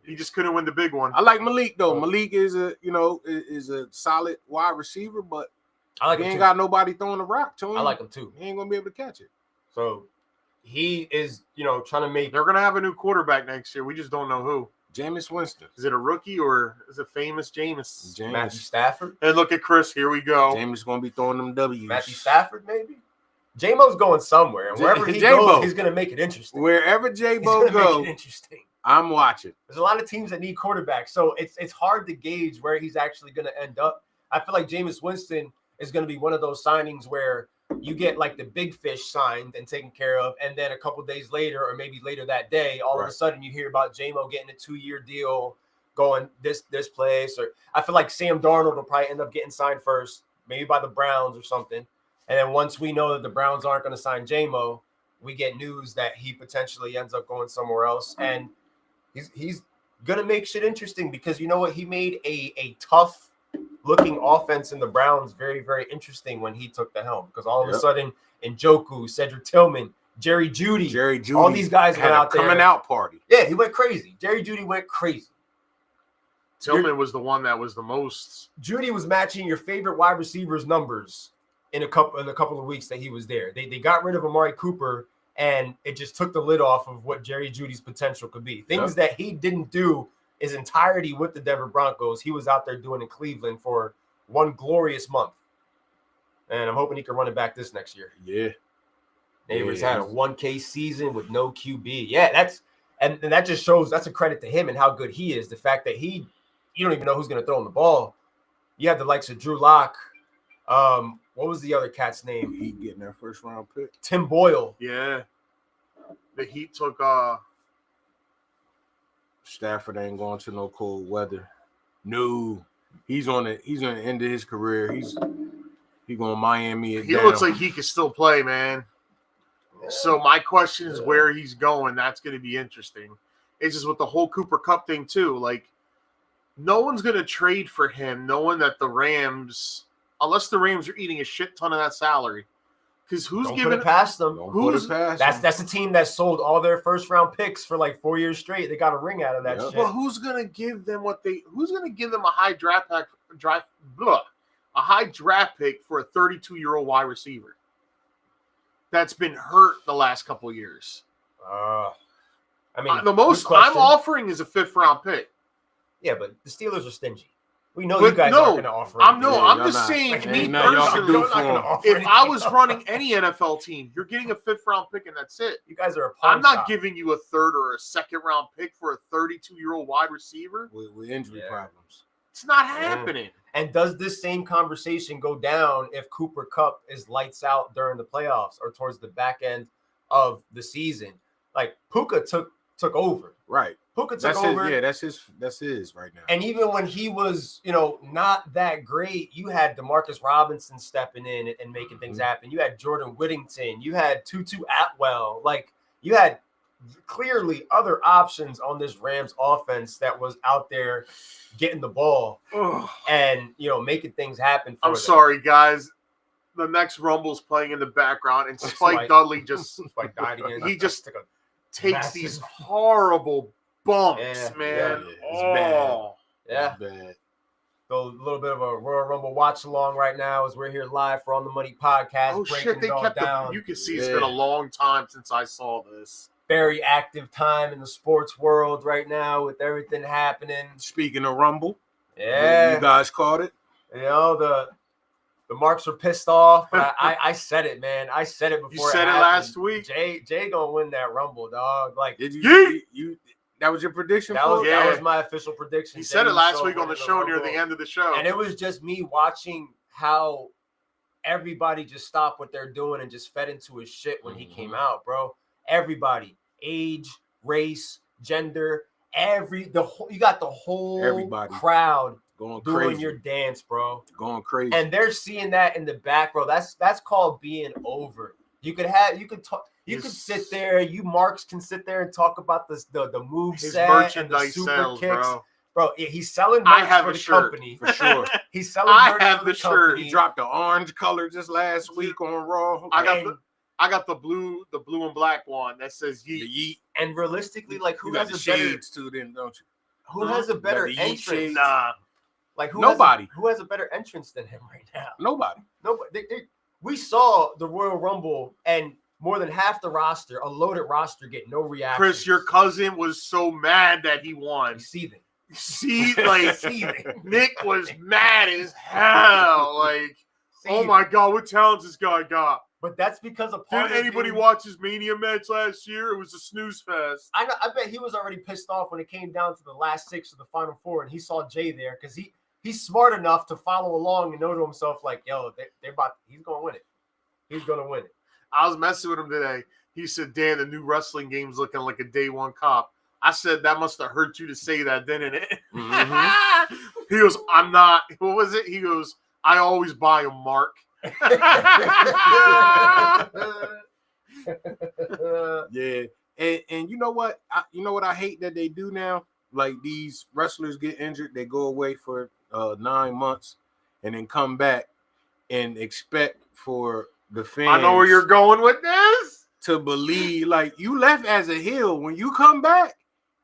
He just couldn't win the big one. I like Malik though. Malik is a solid wide receiver, but he ain't got nobody throwing the rock to him. I like him too. He ain't gonna be able to catch it. So he is, trying to make. They're gonna have a new quarterback next year. We just don't know who. Jameis Winston. Is it a rookie or is it famous Jameis? Matthew Stafford. And look at Chris. Here we go. Jameis gonna be throwing them W's. Matthew Stafford, maybe. J-Mo's going somewhere, and wherever he goes, he's gonna make it interesting. Wherever J-Mo goes, interesting. I'm watching. There's a lot of teams that need quarterbacks, so it's hard to gauge where he's actually gonna end up. I feel like Jameis Winston is gonna be one of those signings where you get like the big fish signed and taken care of, and then a couple days later, or maybe later that day, all of a sudden you hear about J-Mo getting a 2-year deal, going this place. Or I feel like Sam Darnold will probably end up getting signed first, maybe by the Browns or something. And then once we know that the Browns aren't going to sign J-Mo, we get news that he potentially ends up going somewhere else. And He's gonna make shit interesting because you know what? He made a tough looking offense in the Browns very, very interesting when he took the helm. Because all of a sudden, Njoku, Cedric Tillman, Jerry Jeudy, all these guys went out there. Coming out party. Yeah, he went crazy. Jerry Jeudy went crazy. Tillman was the one that was the most. Jeudy was matching your favorite wide receivers' numbers in a couple of weeks that he was there. They got rid of Amari Cooper, and it just took the lid off of what Jerry Jeudy's potential could be. Things that he didn't do his entirety with the Denver Broncos, he was out there doing in Cleveland for one glorious month. And I'm hoping he can run it back this next year. Yeah. Neighbors had a 1K season with no QB. Yeah, that just shows that's a credit to him and how good he is. The fact that you don't even know who's going to throw him the ball. You have the likes of Drew Lock. What was the other cat's name? He getting that first round pick. Tim Boyle. Yeah. The Heat took Stafford ain't going to no cold weather. No. He's on the end of his career. He's going Miami. He looks like he can still play, man. So my question is where he's going. That's going to be interesting. It's just with the whole Cooper Kupp thing too. Like, no one's going to trade for him, knowing that the Rams, unless the Rams are eating a shit ton of that salary, because who's Don't giving put it past them? That's a team that sold all their first round picks for like 4 years straight. They got a ring out of that shit. But who's going to give them Who's going to give them a high draft pick for a 32-year-old wide receiver that's been hurt the last couple of years? I mean, the most I'm offering is a 5th round pick. Yeah, but the Steelers are stingy. We know you guys aren't going to offer. I'm just saying, me personally, if I was running any NFL team, you're getting a 5th round pick and that's it. You guys are a pawn I'm not shop. giving you a 3rd or a 2nd round pick for a 32-year-old wide receiver with injury problems. It's not happening. And does this same conversation go down if Cooper Kupp is lights out during the playoffs or towards the back end of the season? Like Puka took over. Right. Puka took over. That's his right now. And even when he was, not that great, you had DeMarcus Robinson stepping in and making things happen. You had Jordan Whittington. You had Tutu Atwell. Like, you had clearly other options on this Rams offense that was out there getting the ball and, making things happen for them. Sorry, guys. The next Rumble's playing in the background, and Spike Dudley Spike died again. He just takes these horrible bumps, man. It's bad. So a little bit of a Royal Rumble watch along right now as we're here live for On the Money podcast. Oh shit, they kept down. You can see it's been a long time since I saw this. Very active time in the sports world right now with everything happening. Speaking of Rumble, you guys caught it. The Marks are pissed off. But I said it, man. I said it before. You said it last week. Jay gonna win that Rumble, dog. Like, did you? That was your prediction? That was my official prediction. He said it last week on the show near the end of the show. And it was just me watching how everybody just stopped what they're doing and just fed into his shit when he came out, bro. Everybody, age, race, gender, you got the whole crowd going doing crazy. Your dance, bro. Going crazy. And they're seeing that in the back, bro. That's called being over. You could talk. You can sit there. You Marks can sit there and talk about the moveset and the super kicks, bro. He's selling merch for the company for sure. He's selling merch for the company. He dropped the orange color just last week on Raw. I got the blue and black one that says Yeet. And realistically, like, who has the a shades too? Then don't you? Who has a better entrance? Nah. Like nobody. Who has a better entrance than him right now? Nobody. We saw the Royal Rumble and more than half the roster, a loaded roster, get no reaction. Chris, your cousin was so mad that he won. He's seething. Nick was mad as hell. Like, oh my God, what talents this guy got? But that's because of Did anybody watch his Mania match last year? It was a snooze fest. I bet he was already pissed off when it came down to the last 6 of the Final Four, and he saw Jay there because he's smart enough to follow along and know to himself, like, yo, he's gonna win it. He's gonna win it. I was messing with him today. He said, Dan, the new wrestling game's looking like a day one cop. I said, that must have hurt you to say that, didn't it? Mm-hmm. He goes, I'm not. What was it? He goes, I always buy a Mark. Yeah. And you know what? I hate that they do now. Like these wrestlers get injured, they go away for 9 months, and then come back and expect for the fans. I know where you're going with this. To believe like you left as a heel. When you come back,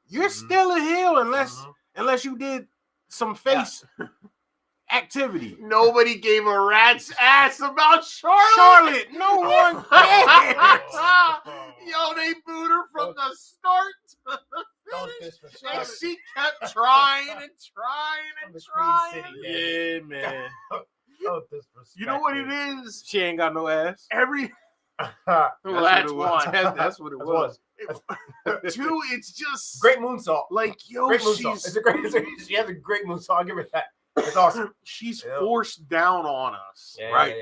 you're still a heel unless you did some face activity. Nobody gave a rat's ass about Charlotte. No one cares. Yo, they booed her from the start. Don't disrespect. And she kept trying and trying and trying. Yeah, man. Don't disrespect. You know what it is? She ain't got no ass. Well, that's one. That's what it was. Two, it's just great moonsault. Like, yo, great moonsault. She has a great moonsault. I'll give her that. It's awesome. She's forced down on us. Right.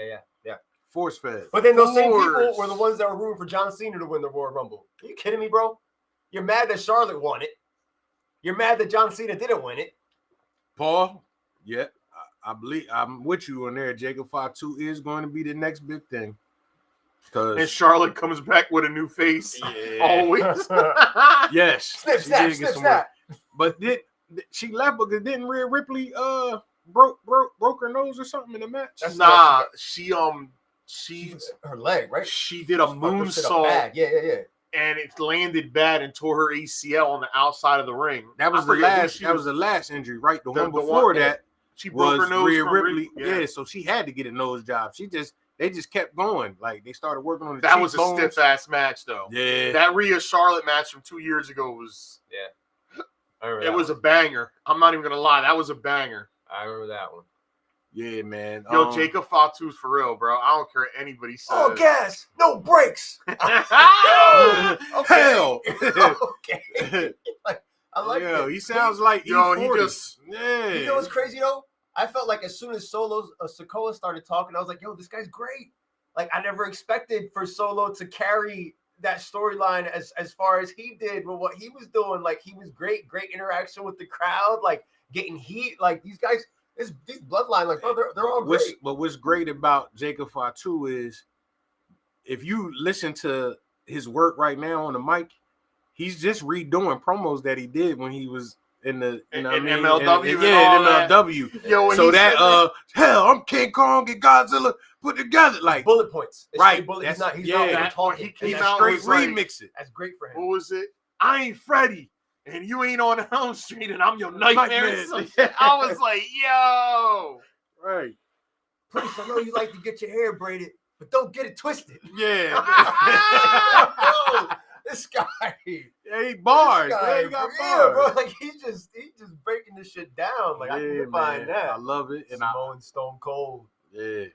Yeah. Force fed. But then those same people were the ones that were rooting for John Cena to win the Royal Rumble. Are you kidding me, bro? You're mad that Charlotte won it. You're mad that John Cena didn't win it. Paul, yeah, I believe I'm with you on there. Jacob Fatu is going to be the next big thing. And Charlotte comes back with a new face. Yeah. Always. Yes. Snap. But she left because didn't Rhea Ripley broke her nose or something in the match? Nah, she her leg, right? She did a moonsault. Yeah. And it landed bad and tore her ACL on the outside of the ring. That was the last injury, right? The one before that, she broke her nose. Rhea Ripley. Yeah, so she had to get a nose job. They just kept going. Like they started working on the That was a bones. stiff ass match, though. Yeah, that Rhea Charlotte match from 2 years ago was it was a banger. I'm not even gonna lie, that was a banger. I remember that one. Yeah, man. Yo, Jacob Fatu's for real, bro. I don't care what anybody says. Oh, gas, no brakes. Hell. Okay. I like it. He sounds like he just. Yeah. You know what's crazy though? I felt like as soon as Sikoa started talking, I was like, yo, this guy's great. Like I never expected for Solo to carry that storyline as far as he did with what he was doing. Like he was great interaction with the crowd, like getting heat. Like these guys. These bloodline, like, bro, they're all great. But what's great about Jacob Fatu is if you listen to his work right now on the mic, he's just redoing promos that he did when he was in MLW. MLW. Yo, so that hell, I'm King Kong and Godzilla put together like bullet points. It's right. He's not talking. He came out straight remix it. That's great for him. What was it? I ain't Freddy. And you ain't on Elm Street, and I'm your nightmare. I was like, yo. Right. Please, I know you like to get your hair braided, but don't get it twisted. Yeah. Yo, this guy. Yeah, he bars. He got bars. Bro. Like, he's just breaking this shit down. Like, I can find that. I love it. And Samoan Stone Cold. Yeah.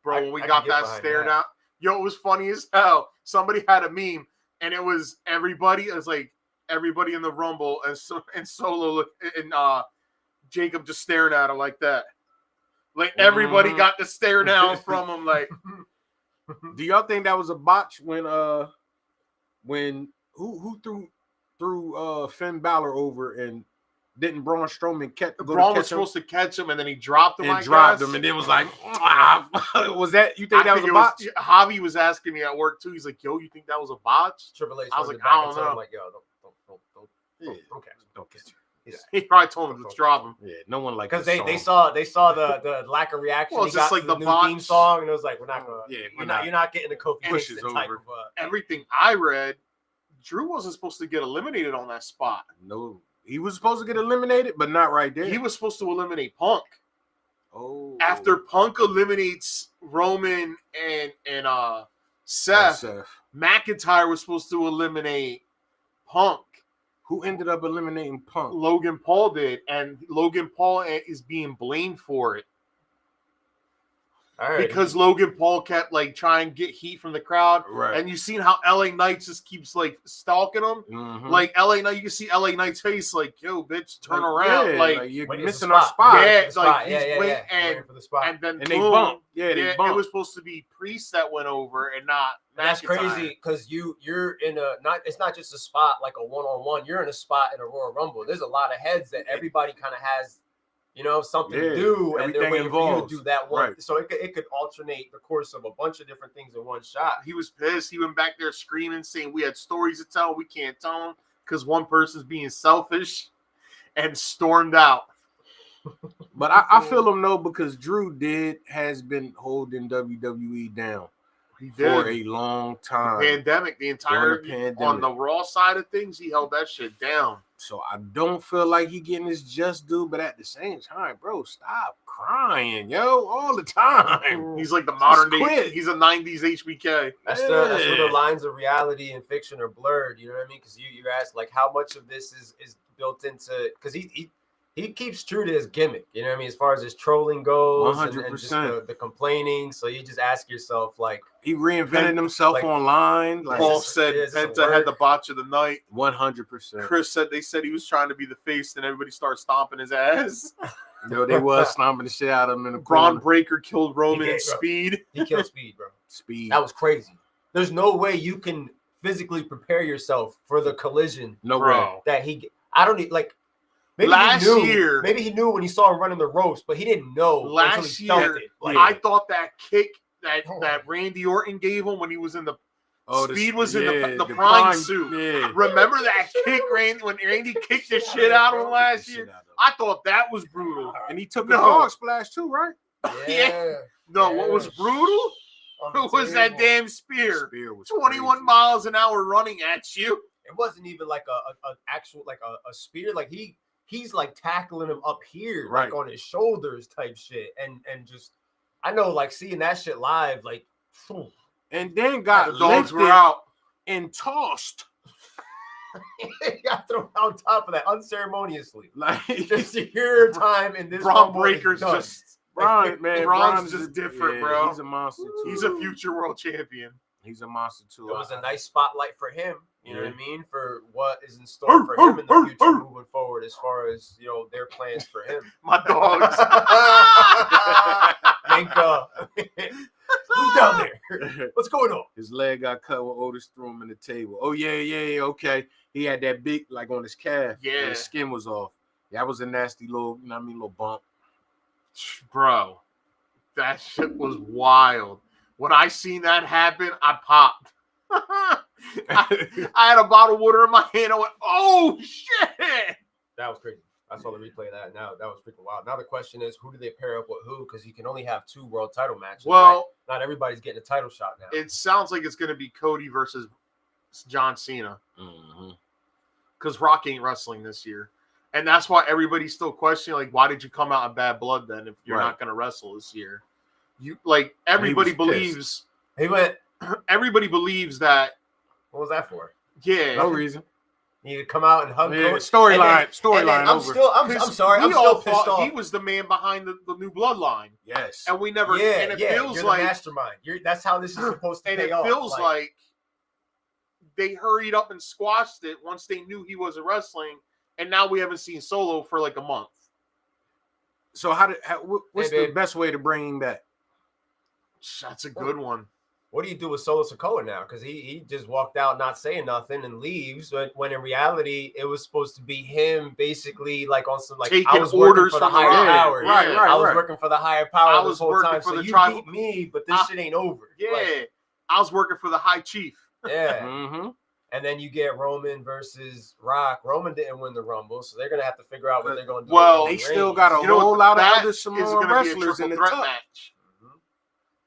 Bro, when we got that stare down. Yo, it was funny as hell. Somebody had a meme, and it was everybody. It was like, everybody in the Rumble and Solo and Jacob just staring at him like that. Like everybody got to stare down from him. Like, do y'all think that was a botch when who threw Finn Balor over and didn't Braun Strowman Braun was supposed to catch him and then he dropped him. And then was like, was that you think that was a botch? Javi was asking me at work too. He's like, yo, you think that was a botch? Triple H. I was like, I don't know. I'm like, yo, don't catch him. Yeah. He probably told him to drop him. Yeah, no one like because they saw the lack of reaction. Well, it's just like the new botch theme song, and it was like, we're not gonna. Yeah, you're not getting the Kofi pushes Kingston type over. of. Everything I read, Drew wasn't supposed to get eliminated on that spot. No, he was supposed to get eliminated, but not right there. He was supposed to eliminate Punk. Oh, after Punk eliminates Roman and Seth, McIntyre was supposed to eliminate Punk. Who ended up eliminating Punk? Logan Paul did, and Logan Paul is being blamed for it. All right. Because Logan Paul kept like trying to get heat from the crowd, right? And you seen how LA Knight just keeps like stalking him, like LA Knight. You can see LA Knight's face, like, "Yo, bitch, turn around!" Yeah, like you're missing our spot. Yeah, like he's waiting, and then they bump. Yeah, they bump. It was supposed to be Priest that went over, and not. That's crazy because you're in it's not just a spot like a one-on-one. You're in a spot in a Royal Rumble. There's a lot of heads that everybody kind of has. something to do, and they're waiting for you to do that one. Right. So it could alternate the course of a bunch of different things in one shot. He was pissed. He went back there screaming, saying we had stories to tell. We can't tell them because one person's being selfish, and stormed out. But I feel him though, because Drew has been holding WWE down for a long time. The pandemic, on the Raw side of things, he held that shit down. So I don't feel like he getting his just due, but at the same time, bro, stop crying, all the time. He's like the modern day. He's a 90s HBK. That's where the lines of reality and fiction are blurred. You know what I mean? Because you asked like how much of this is built into, because he keeps true to his gimmick, you know what I mean, as far as his trolling goes, 100%. And just the complaining. So you just ask yourself, like, he reinvented himself online. Like, Paul said Penta had the botch of the night. 100%. Chris said they said he was trying to be the face, and everybody started stomping his ass. They was stomping the shit out of him in the Braun Breaker killed Roman in Speed. He killed Speed, bro. Speed. That was crazy. There's no way you can physically prepare yourself for the collision. No way. That I don't need, like, maybe he knew when he saw him running the ropes, but he didn't know last until he year. felt it. Like, I thought that kick that Randy Orton gave him when he was in the Speed was in the prime suit. Yeah. Remember that kick, when Randy kicked the shit out of him last year? I thought that was brutal. And he took a dog splash too, right? Yeah. No, what was brutal was that damn spear. 21 miles an hour running at you. It wasn't even like a actual like a spear. Like he's like tackling him up here, like on his shoulders type shit. And just, I know, like, seeing that shit live, like, and then got the dogs were out and tossed. He got thrown on top of that unceremoniously. Like, just your time in this. Braun Breaker's just Braun's just different, bro. He's a monster too. He's a future world champion. He's a monster too. It was a nice spotlight for him. You know what I mean? For what is in store for him in the future moving forward, as far as, their plans for him. My dogs. Who's down there? What's going on? His leg got cut when Otis threw him in the table. Oh, yeah, okay. He had that big, like, on his calf. Yeah. His skin was off. That was a nasty little, little bump. Bro, that shit was wild. When I seen that happen, I popped. I had a bottle of water in my hand. I went, oh, shit. That was crazy. I saw the replay of that. Now that was freaking wild. Now the question is, who do they pair up with who? Because you can only have 2 world title matches. Well, right? Not everybody's getting a title shot now. It sounds like it's going to be Cody versus John Cena. Because Rock ain't wrestling this year. And that's why everybody's still questioning, like, why did you come out in bad blood then if you're not going to wrestle this year? Everybody believes. He went. Everybody believes that. What was that for? Yeah. No reason. You need to come out and hug. Storyline. I'm sorry. I'm still pissed off. He was the man behind the new bloodline. Yes. And we never. Yeah. And it feels like the mastermind. That's how this is supposed to. And it feels like they hurried up and squashed it once they knew he wasn't wrestling, and now we haven't seen Solo for like a month. So what's the best way to bring him back? That's a good one. What do you do with Solo Sikoa now? Because he just walked out not saying nothing and leaves. When in reality, it was supposed to be him basically like on some, like, taking I was orders for the higher power. Right. I was working for the higher power this whole time. So you beat me, but this shit ain't over. Yeah. I was working for the high chief. Yeah. And then you get Roman versus Rock. Roman didn't win the Rumble, so they're going to have to figure out what they're going to do. Well, they still got a whole lot of other Samoan wrestlers in the threat match.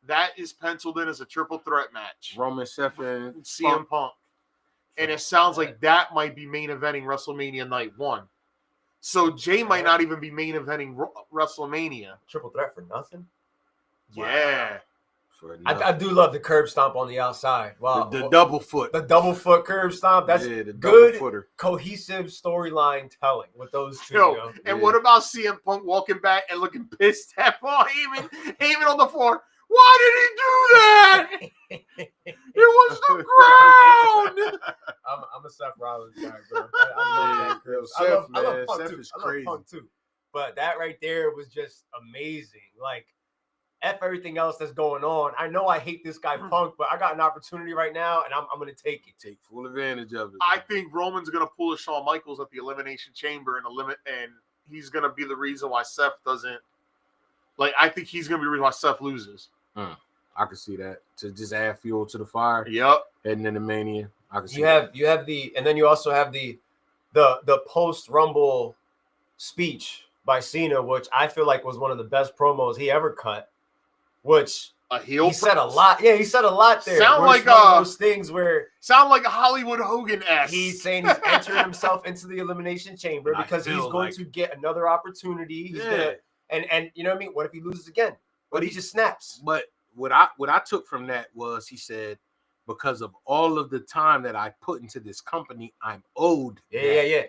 That is penciled in as a triple threat match. Roman, Seth, and CM Punk. And it sounds like that might be main eventing WrestleMania Night 1. So Jay might not even be main eventing WrestleMania. Triple threat for nothing? Yeah. I do love the curb stomp on the outside. Wow. The double foot. The double foot curb stomp. That's the good, footer. Cohesive storyline telling with those two. And what about CM Punk walking back and looking pissed at Paul Heyman on the floor? Why did he do that? It was the ground. I'm a Seth Rollins guy, bro. I love that. I love Punk too. Is crazy. Punk too. But that right there was just amazing. Like, F everything else that's going on. I know I hate this guy Punk, but I got an opportunity right now, and I'm going to take it. Take full advantage of it. I think Roman's going to pull a Shawn Michaels at the Elimination Chamber and he's going to be the reason why Seth doesn't. Like, I think he's going to be the reason why Seth loses. I can see that. To just add fuel to the fire. Yep. Heading into Mania. I can see you have the, and then you also have the post Rumble speech by Cena, which I feel like was one of the best promos he ever cut. Which he said a lot. Yeah, he said a lot there. Sound like one of those things where sound like a Hollywood Hogan-esque. He's saying he's entering himself into the Elimination Chamber because he's going to get another opportunity. He's gonna, and you know what I mean? What if he loses again? What if he just snaps? But what I took from that was he said, because of all of the time that I put into this company, I'm owed. Yeah.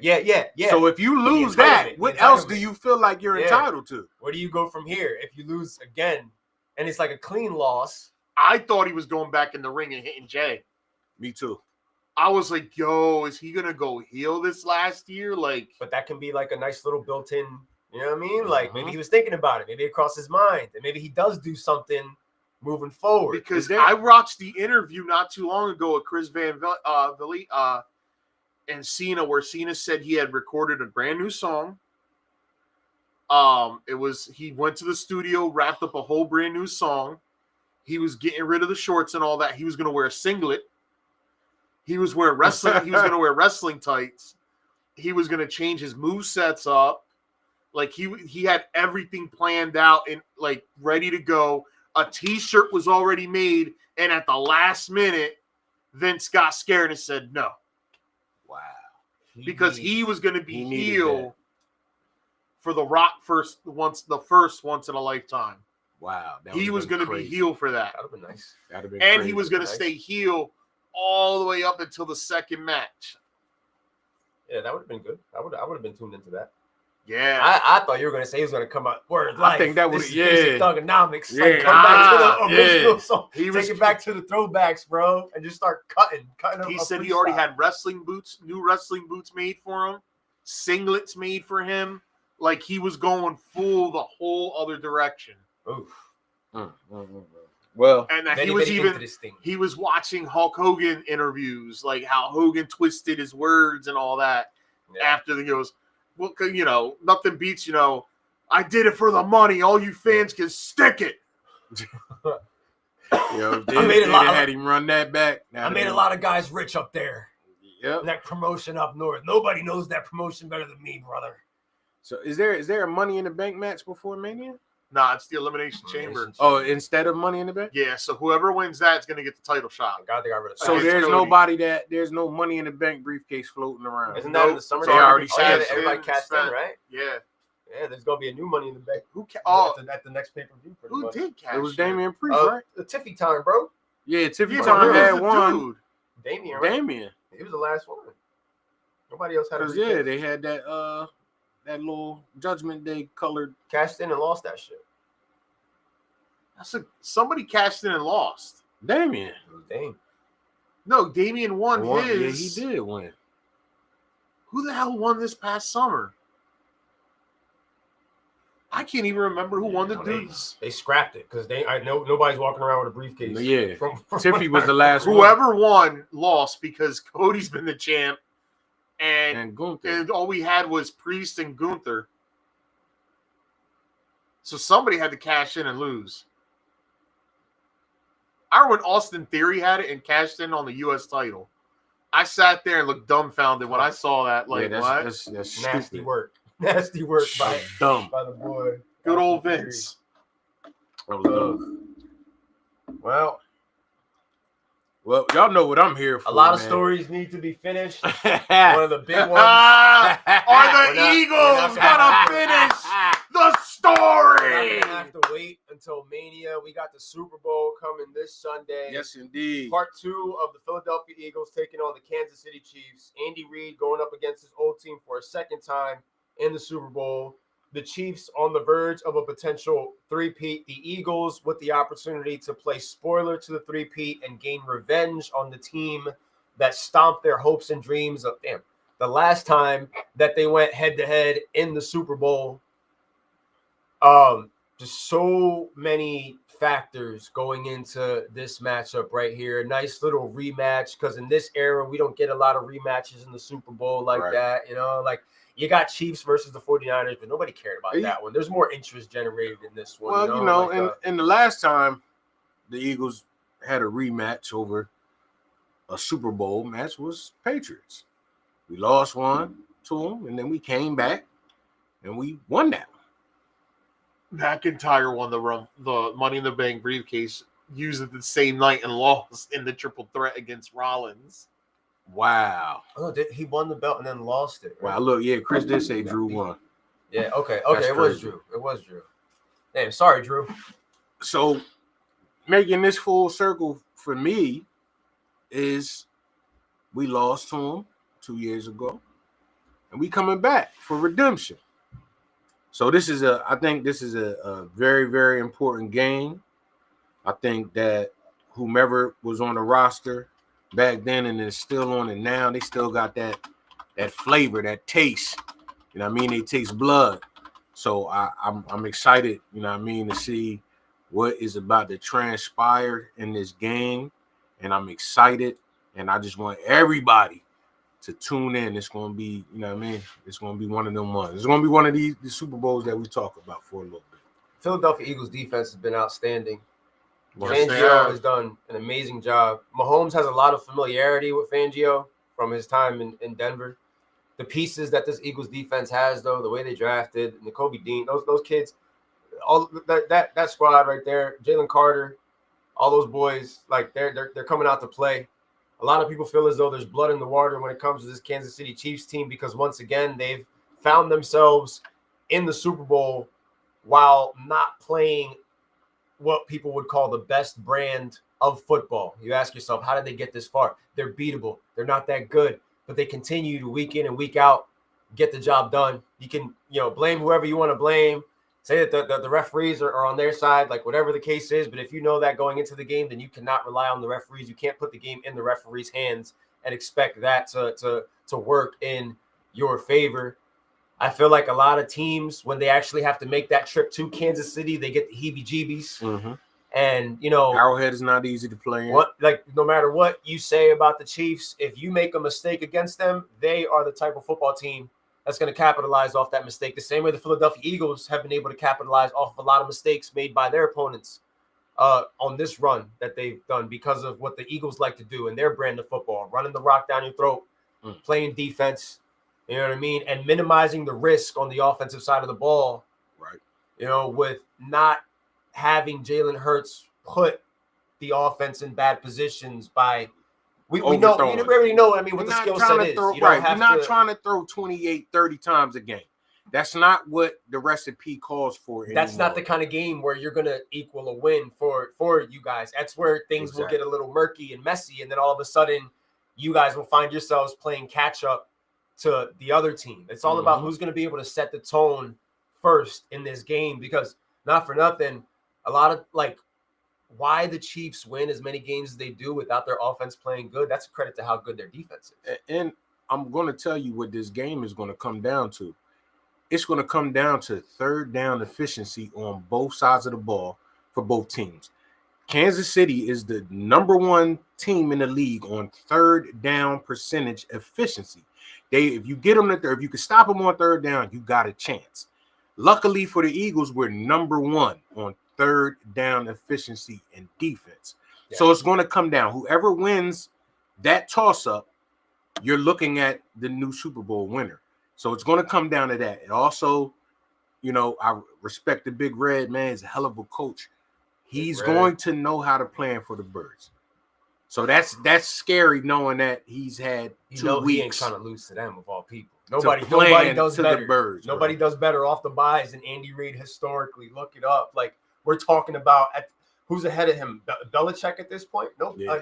So if you lose that, what else do you feel like you're entitled to? Where do you go from here if you lose again? And it's like a clean loss. I thought he was going back in the ring and hitting Jay. Me too. I was like, yo, is he gonna go heel this last year? Like, but that can be like a nice little built-in, you know what I mean? Like maybe he was thinking about it. Maybe it crossed his mind. And maybe he does do something moving forward. Because I watched the interview not too long ago with Chris Van Vliet and Cena, where Cena said he had recorded a brand new song. He went to the studio, wrapped up a whole brand new song. He was getting rid of the shorts and all that. He was going to wear a singlet. He was wearing wrestling. He was going to wear wrestling tights. He was going to change his movesets up. Like he had everything planned out and like ready to go. A T-shirt was already made, and at the last minute, Vince got scared and said no. Wow. Because he was going to be heel for The Rock once in a lifetime. Wow. He was going to be heel for that. That would have been nice. That'd have been and crazy. He was going to stay heel all the way up until the second match. Yeah, that would have been good. I would have been tuned into that. Yeah, I thought you were gonna say he was gonna come out. I think that was Thugonomics. Yeah, like, come back to the original song. Take it back to the throwbacks, bro, and just start cutting. He said he already had new wrestling boots made for him, singlets made for him. Like he was going full the whole other direction. Oof. Well, and very he was watching Hulk Hogan interviews, like how Hogan twisted his words and all that. Yeah. After he goes, well, you know, nothing beats, you know, I did it for the money. All you fans can stick it. Had him run that back. I made a lot of guys rich up there. Yep. That promotion up north. Nobody knows that promotion better than me, brother. So is there a Money in the Bank match before Mania? Nah, it's the Elimination Chamber. Oh, instead of Money in the Bank? Yeah, so whoever wins that is going to get the title shot. God, they got rid of so there's no Money in the Bank briefcase floating around. Isn't that in the summer? They already said everybody cashed in, right? Yeah. Yeah, there's going to be a new Money in the Bank. At the next pay-per-view. Who did cash? It was Damian Priest, right? The Tiffy time, bro. Yeah, Tiffy time had one. Dude. Damian, right? Damian. He was the last one. Nobody else had it. Because, they had that little Judgment Day colored. Cashed in and lost that shit. Somebody cashed in and lost. Damian. It was Dame. No, Damian won his. Yeah, he did win. Who the hell won this past summer? I can't even remember who won the dudes. They scrapped it because nobody's walking around with a briefcase. Yeah, Tiffy was the last one. Whoever won lost because Cody's been the champ, and Gunther. And all we had was Priest and Gunther. So somebody had to cash in and lose. I remember when Austin Theory had it and cashed in on the U.S. title. I sat there and looked dumbfounded when I saw that. Like, what? That's nasty work. Nasty work by the boy. Good old Vince. That was dumb. Well, y'all know what I'm here for. A lot of stories need to be finished. One of the big ones are the Eagles gonna finish the story. We're gonna have to wait until Mania. We got the Super Bowl coming this Sunday. Yes, indeed. Part 2 of the Philadelphia Eagles taking on the Kansas City Chiefs. Andy Reid going up against his old team for a second time in the Super Bowl. The Chiefs on the verge of a potential three-peat. The Eagles with the opportunity to play spoiler to the three-peat and gain revenge on the team that stomped their hopes and dreams of the last time that they went head-to-head in the Super Bowl. Just so many factors going into this matchup right here. A nice little rematch, because in this era, we don't get a lot of rematches in the Super Bowl like that. You know, like you got Chiefs versus the 49ers, but nobody cared about that one. There's more interest generated in this one. Well, and the last time the Eagles had a rematch over a Super Bowl match was Patriots. We lost one to them, and then we came back and we won that one. McIntyre won the Money in the Bank briefcase, used it the same night and lost in the triple threat against Rollins. Wow. Oh, he won the belt and then lost it. Right? Wow, look, Chris did say Drew won. Yeah, okay, it was Drew. It was Drew. Damn, sorry, Drew. So, making this full circle for me is we lost to him 2 years ago, and we coming back for redemption. So I think this is a very, very important game. I think that whomever was on the roster back then and is still on it now, they still got that flavor, that taste. You know what I mean? They taste blood. So I'm excited, you know what I mean, to see what is about to transpire in this game. And I'm excited. And I just want everybody to tune in. It's going to be, you know what I mean? It's going to be one of them ones. It's going to be one of the Super Bowls that we talk about for a little bit. Philadelphia Eagles defense has been outstanding. Fangio has done an amazing job. Mahomes has a lot of familiarity with Fangio from his time in Denver. The pieces that this Eagles defense has, though, the way they drafted, Nakobe Dean, those kids, all that squad right there, Jalen Carter, all those boys, like they're coming out to play. A lot of people feel as though there's blood in the water when it comes to this Kansas City Chiefs team, because once again, they've found themselves in the Super Bowl while not playing what people would call the best brand of football. You ask yourself, how did they get this far? They're beatable. They're not that good, but they continue to week in and week out get the job done. You can, blame whoever you want to blame. Say that the referees are on their side, like whatever the case is. But if you know that going into the game, then you cannot rely on the referees. You can't put the game in the referees' hands and expect that to work in your favor. I feel like a lot of teams, when they actually have to make that trip to Kansas City, they get the heebie-jeebies. Mm-hmm. And, Arrowhead is not easy to play in. No matter what you say about the Chiefs, if you make a mistake against them, they are the type of football team that's going to capitalize off that mistake. The same way the Philadelphia Eagles have been able to capitalize off of a lot of mistakes made by their opponents on this run that they've done because of what the Eagles like to do in their brand of football, running the rock down your throat, playing defense, you know what I mean, and minimizing the risk on the offensive side of the ball, right? With not having Jalen Hurts put the offense in bad positions by we already know what the skill set is. You're not trying to throw 28, 30 times a game. That's not what the recipe calls for anymore. That's not the kind of game where you're going to equal a win for you guys. That's where things will get a little murky and messy, and then all of a sudden you guys will find yourselves playing catch up to the other team. It's all about who's going to be able to set the tone first in this game, because not for nothing, a lot of why the Chiefs win as many games as they do without their offense playing good, that's a credit to how good their defense is. And I'm going to tell you what this game is going to come down to. It's going to come down to third down efficiency on both sides of the ball for both teams. Kansas City is the number one team in the league on third down percentage efficiency. If you get them to third, if you can stop them on third down, you got a chance. Luckily for the Eagles, we're number one on third down efficiency and defense. Yeah. So it's going to come down. Whoever wins that toss-up, you're looking at the new Super Bowl winner. So it's going to come down to that. And also, I respect the Big Red, man. He's a hell of a coach. He's going to know how to plan for the Birds. So that's scary, knowing that he's had 2 weeks. He ain't trying to lose to them of all people. Nobody does better. The Birds, nobody does better off the buys than Andy Reid historically. Look it up. We're talking about who's ahead of him. Belichick at this point? Nope. Yeah.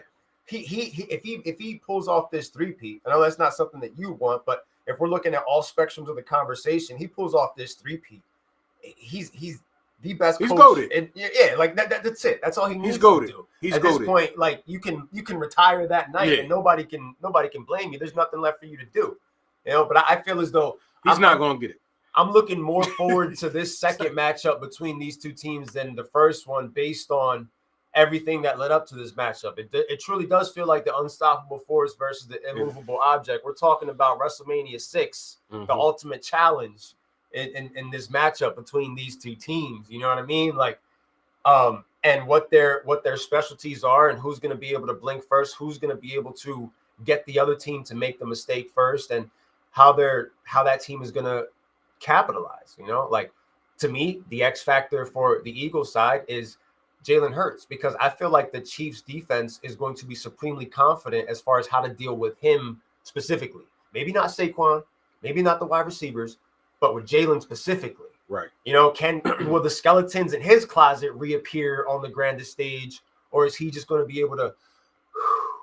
If he pulls off this three-peat, I know that's not something that you want, but if we're looking at all spectrums of the conversation, he pulls off this three-peat. He's the best coach. He's goated. And that's it. That's all he needs to do. He's at goated. This point, you can retire that night and nobody can blame you. There's nothing left for you to do. But I feel as though he's not going to get it. I'm looking more forward to this second matchup between these two teams than the first one, based on everything that led up to this matchup. It truly does feel like the unstoppable force versus the immovable object. We're talking about WrestleMania 6, the ultimate challenge in this matchup between these two teams. You know what I mean? Like, and what their specialties are, and who's going to be able to blink first, who's going to be able to get the other team to make the mistake first, and how that team is going to capitalize. You know, like, to me, the X factor for the Eagles side is Jalen Hurts, because I feel like the Chiefs defense is going to be supremely confident as far as how to deal with him specifically. Maybe not Saquon, maybe not the wide receivers, but with Jalen specifically. Right. You know, will the skeletons in his closet reappear on the grandest stage, or is he just going to be able to?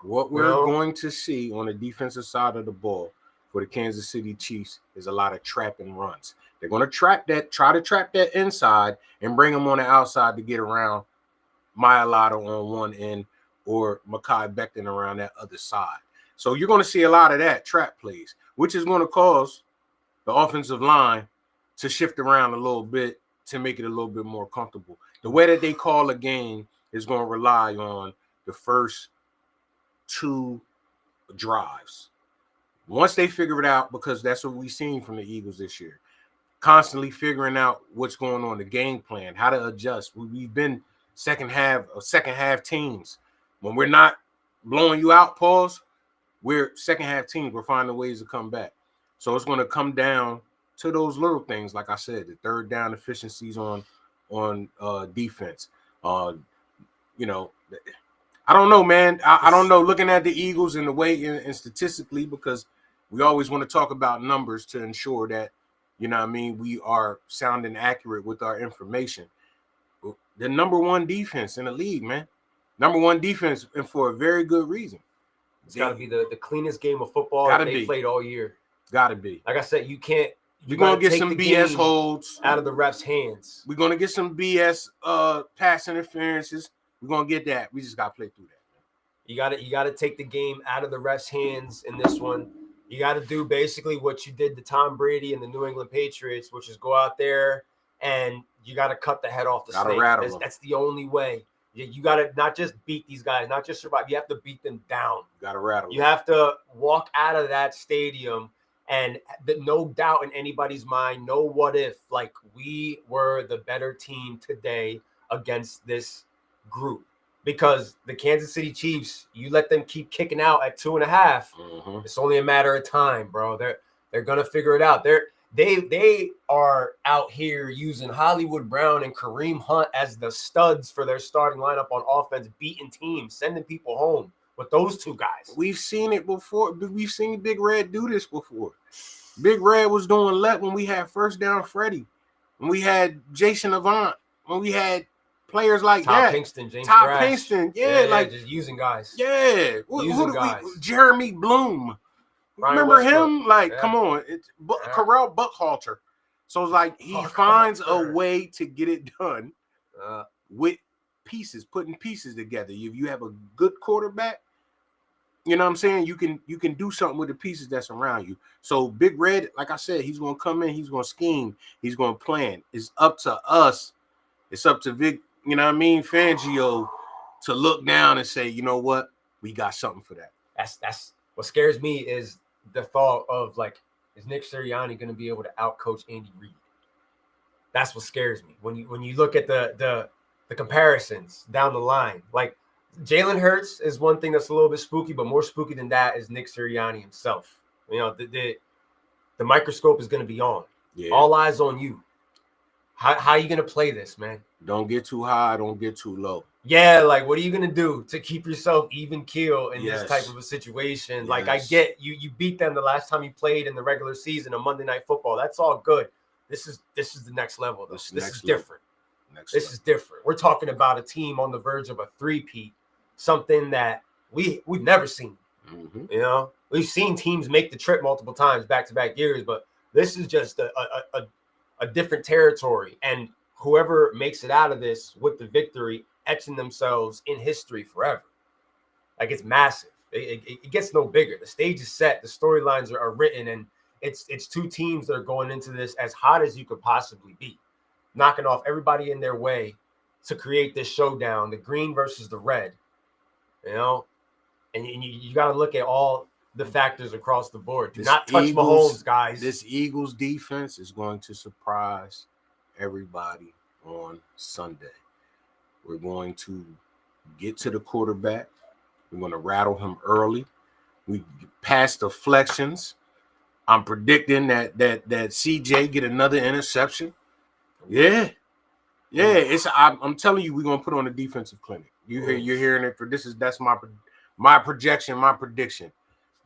What we're going to see on the defensive side of the ball for the Kansas City Chiefs is a lot of trap and runs. They're going to try to trap that inside and bring them on the outside to get around Mailata on one end or Mekhi Becton around that other side. So you're going to see a lot of that trap plays, which is going to cause the offensive line to shift around a little bit to make it a little bit more comfortable. The way that they call a game is going to rely on the first two drives. Once they figure it out, because that's what we've seen from the Eagles this year, constantly figuring out what's going on, the game plan, how to adjust. We've been second half teams. When we're not blowing you out, pause, we're second half teams. We're finding ways to come back. So it's going to come down to those little things, like I said, the third down efficiencies on defense. You know, I don't know, man. I don't know. Looking at the Eagles and the way and statistically, because we always want to talk about numbers to ensure that, you know what I mean, we are sounding accurate with our information. The number one defense in the league, man. Number one defense, and for a very good reason. It's got to be the cleanest game of football that they played all year. Got to be. Like I said, you can't. We're going to get some BS holds out of the refs' hands. We're going to get some BS pass interferences. We're going to get that. We just got to play through that. You got to take the game out of the refs' hands in this one. You got to do basically what you did to Tom Brady and the New England Patriots, which is go out there and you got to cut the head off the snake. That's the only way. You got to not just beat these guys, not just survive. You have to beat them down. Got to rattle. You have to walk out of that stadium and no doubt in anybody's mind, no what if, like, we were the better team today against this group. Because the Kansas City Chiefs, you let them keep kicking out at 2.5. It's only a matter of time, bro. They're gonna figure it out. They are out here using Hollywood Brown and Kareem Hunt as the studs for their starting lineup on offense, beating teams, sending people home with those two guys. We've seen it before. We've seen Big Red do this before. Big Red was doing let when we had First Down Freddy, when we had Jason Avant, when we had players like Top Pinkston, James Thrash. Yeah, like just using guys. Yeah, Jeremy Bloom. Remember him? Like, come on, it's Corral Buckhalter. So it's like he finds a way to get it done with pieces, putting pieces together. If you have a good quarterback, you know what I'm saying, you can do something with the pieces that's around you. So Big Red, like I said, he's gonna come in, he's gonna scheme, he's gonna plan. It's up to us. It's up to Vic, you know what I mean, Fangio, to look down and say, you know what, we got something for that. That's what scares me, is the thought of, like, is Nick Sirianni going to be able to outcoach Andy Reid? That's what scares me when you look at the comparisons down the line. Like, Jalen Hurts is one thing that's a little bit spooky, but more spooky than that is Nick Sirianni himself. You know, the microscope is going to be on. Yeah. All eyes on you. How are you going to play this, man? Don't get too high, don't get too low. Yeah, like, what are you going to do to keep yourself even keel in this type of a situation? Yes. Like, I get you beat them the last time you played in the regular season of Monday Night Football. That's all good. This is the next level, though. This is different. This is different. We're talking about a team on the verge of a three-peat, something that we've never seen. You know, we've seen teams make the trip multiple times back-to-back years, but this is just a different territory. And whoever makes it out of this with the victory, etching themselves in history forever. Like, it's massive. It gets no bigger. The stage is set. The storylines are written, and it's two teams that are going into this as hot as you could possibly be, knocking off everybody in their way to create this showdown, the green versus the red, and you got to look at all the factors across the board. Do not touch Mahomes, guys. This Eagles defense is going to surprise everybody on Sunday. We're going to get to the quarterback. We're going to rattle him early. We pass deflections. I'm predicting that CJ get another interception. Yeah. I'm telling you, we're gonna put on a defensive clinic. You're hearing it for that's my projection, my prediction.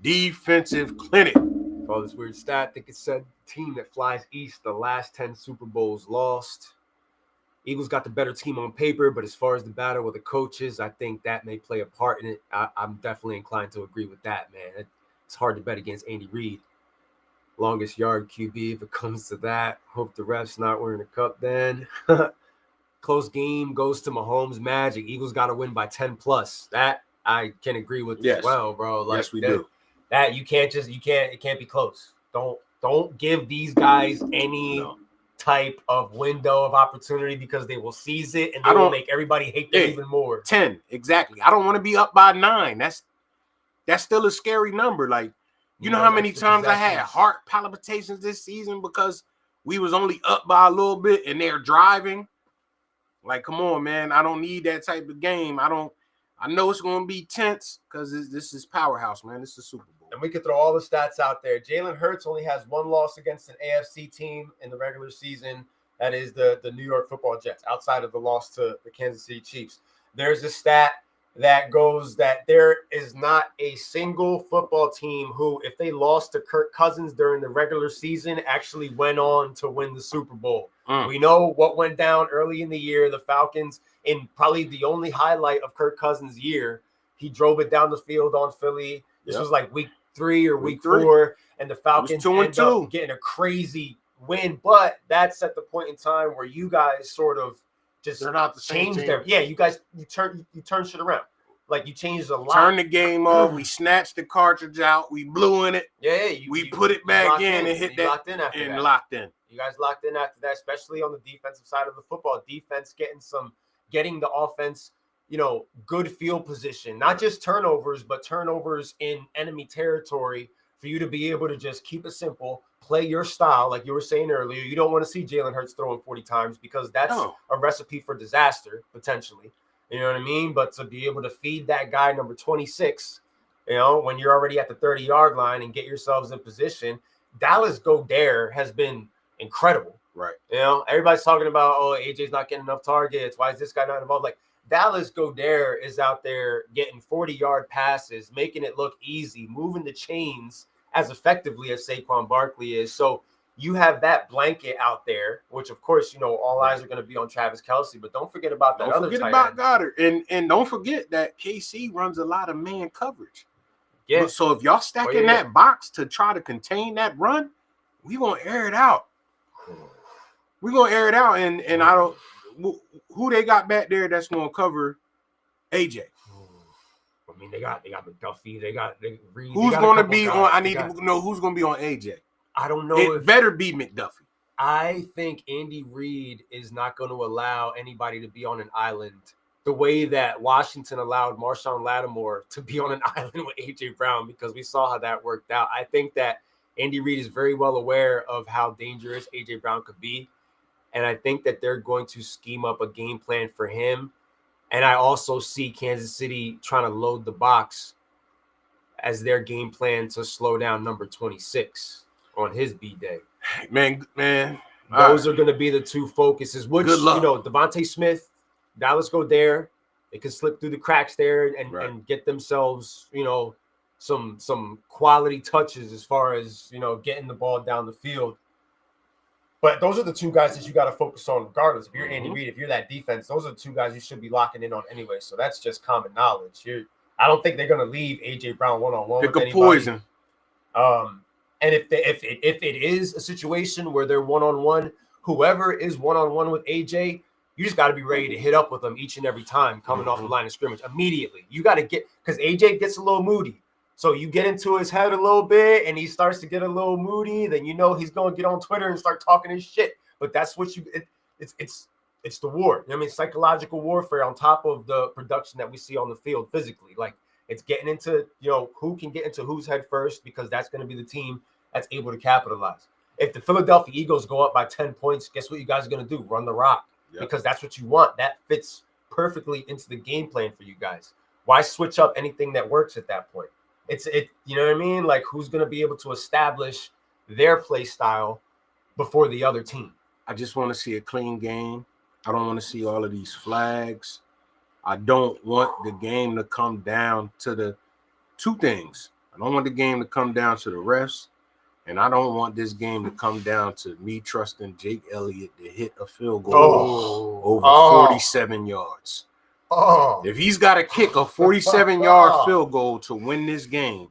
Defensive clinic. Oh, this weird stat. I think it said team that flies east, the last 10 Super Bowls lost. Eagles got the better team on paper, but as far as the battle with the coaches, I think that may play a part in it. I'm definitely inclined to agree with that, man. It's hard to bet against Andy Reid. Longest yard QB if it comes to that. Hope the ref's not wearing a cup then. Close game goes to Mahomes Magic. Eagles got to win by 10 plus. That I can agree with as well, bro. Like, yes, we do. That it can't be close. Don't give these guys any type of window of opportunity because they will seize it and they will make everybody hate them even more. 10, exactly. I don't want to be up by 9. That's still a scary number. Like, you know how many times I had heart palpitations this season because we was only up by a little bit and they're driving? Like, come on, man. I don't need that type of game. I know it's going to be tense because this is powerhouse, man. This is Super Bowl. And we could throw all the stats out there. Jalen Hurts only has one loss against an AFC team in the regular season. That is the New York Football Jets, outside of the loss to the Kansas City Chiefs. There's a stat that goes that there is not a single football team who, if they lost to Kirk Cousins during the regular season, actually went on to win the Super Bowl. We know what went down early in the year. The Falcons, in probably the only highlight of Kirk Cousins' year, he drove it down the field on Philly. This was like week 3 or week 4, and the Falcons ended up getting a crazy win. But that's at the point in time where you guys sort of just they're not the same change their you guys you turn shit around. Like, you changed a lot. Turn the game off. We snatched the cartridge out. We blew in it. Yeah, we put it back in and hit that. Locked in after that. Locked in. You guys locked in after that, especially on the defensive side of the football. Defense getting the offense, good field position. Not just turnovers, but turnovers in enemy territory for you to be able to just keep it simple, play your style, like you were saying earlier. You don't want to see Jalen Hurts throwing 40 times because that's a recipe for disaster, potentially. You know what I mean? But to be able to feed that guy number 26, when you're already at the 30-yard line and get yourselves in position, Dallas Goedert has been incredible. Right. Everybody's talking about, AJ's not getting enough targets. Why is this guy not involved? Like, Dallas Goedert is out there getting 40-yard passes, making it look easy, moving the chains as effectively as Saquon Barkley is. So you have that blanket out there, which, of course, all eyes are going to be on Travis Kelce. But don't forget about that other tight end. Don't forget about Goddard. And don't forget that KC runs a lot of man coverage. Yeah. So if y'all stack in that box to try to contain that run, we going to air it out. We're going to air it out. And I don't – who they got back there that's going to cover AJ? I mean, they got McDuffie. They Reed. Who's going to be on – I need to know who's going to be on AJ. I don't know. It better be McDuffie. I think Andy Reid is not going to allow anybody to be on an island the way that Washington allowed Marshawn Lattimore to be on an island with A.J. Brown, because we saw how that worked out. I think that Andy Reid is very well aware of how dangerous A.J. Brown could be, and I think that they're going to scheme up a game plan for him. And I also see Kansas City trying to load the box as their game plan to slow down number 26 on his B-Day. Man. Those are going to be the two focuses, which, Devontae Smith, Dallas Goedert, they can slip through the cracks there and get themselves, some quality touches as far as, getting the ball down the field. But those are the two guys that you got to focus on regardless. If you're Andy Reid, if you're that defense, those are the two guys you should be locking in on anyway. So that's just common knowledge. I don't think they're going to leave A.J. Brown one-on-one with anybody. Pick a poison. And if it is a situation where they're one-on-one, whoever is one-on-one with AJ, you just got to be ready to hit up with them each and every time coming off the line of scrimmage immediately. You got to get – because AJ gets a little moody. So you get into his head a little bit and he starts to get a little moody, then you know he's going to get on Twitter and start talking his shit. But that's what it's the war. You know what I mean? Psychological warfare on top of the production that we see on the field physically. Like, it's getting into, who can get into whose head first, because that's going to be the team that's able to capitalize. If the Philadelphia Eagles go up by 10 points, guess what you guys are going to do? Run the rock. Yep. Because that's what you want. That fits perfectly into the game plan for you guys. Why switch up anything that works at that point? You know what I mean? Like, who's going to be able to establish their play style before the other team? I just want to see a clean game. I don't want to see all of these flags. I don't want the game to come down to the two things. I don't want the game to come down to the refs, and I don't want this game to come down to me trusting Jake Elliott to hit a field goal over 47 yards. If he's got to kick a 47-yard field goal to win this game,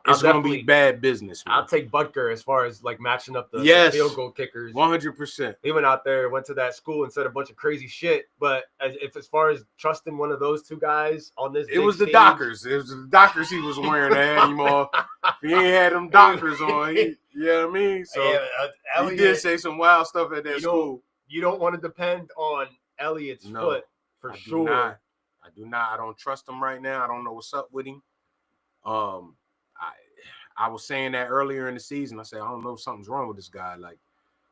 it's going to be bad business, man. I'll take Butker as far as like matching up the field goal kickers. 100%. He went out there, went to that school and said a bunch of crazy shit. But as far as trusting one of those two guys on this, it was the Dockers. It was the Dockers he was wearing that anymore. He ain't had them Dockers on. You know what I mean? So Elliott, he did say some wild stuff at that school. You don't want to depend on Elliott's foot for sure. I do not. I don't trust him right now. I don't know what's up with him. I was saying that earlier in the season. I said, I don't know, something's wrong with this guy. Like,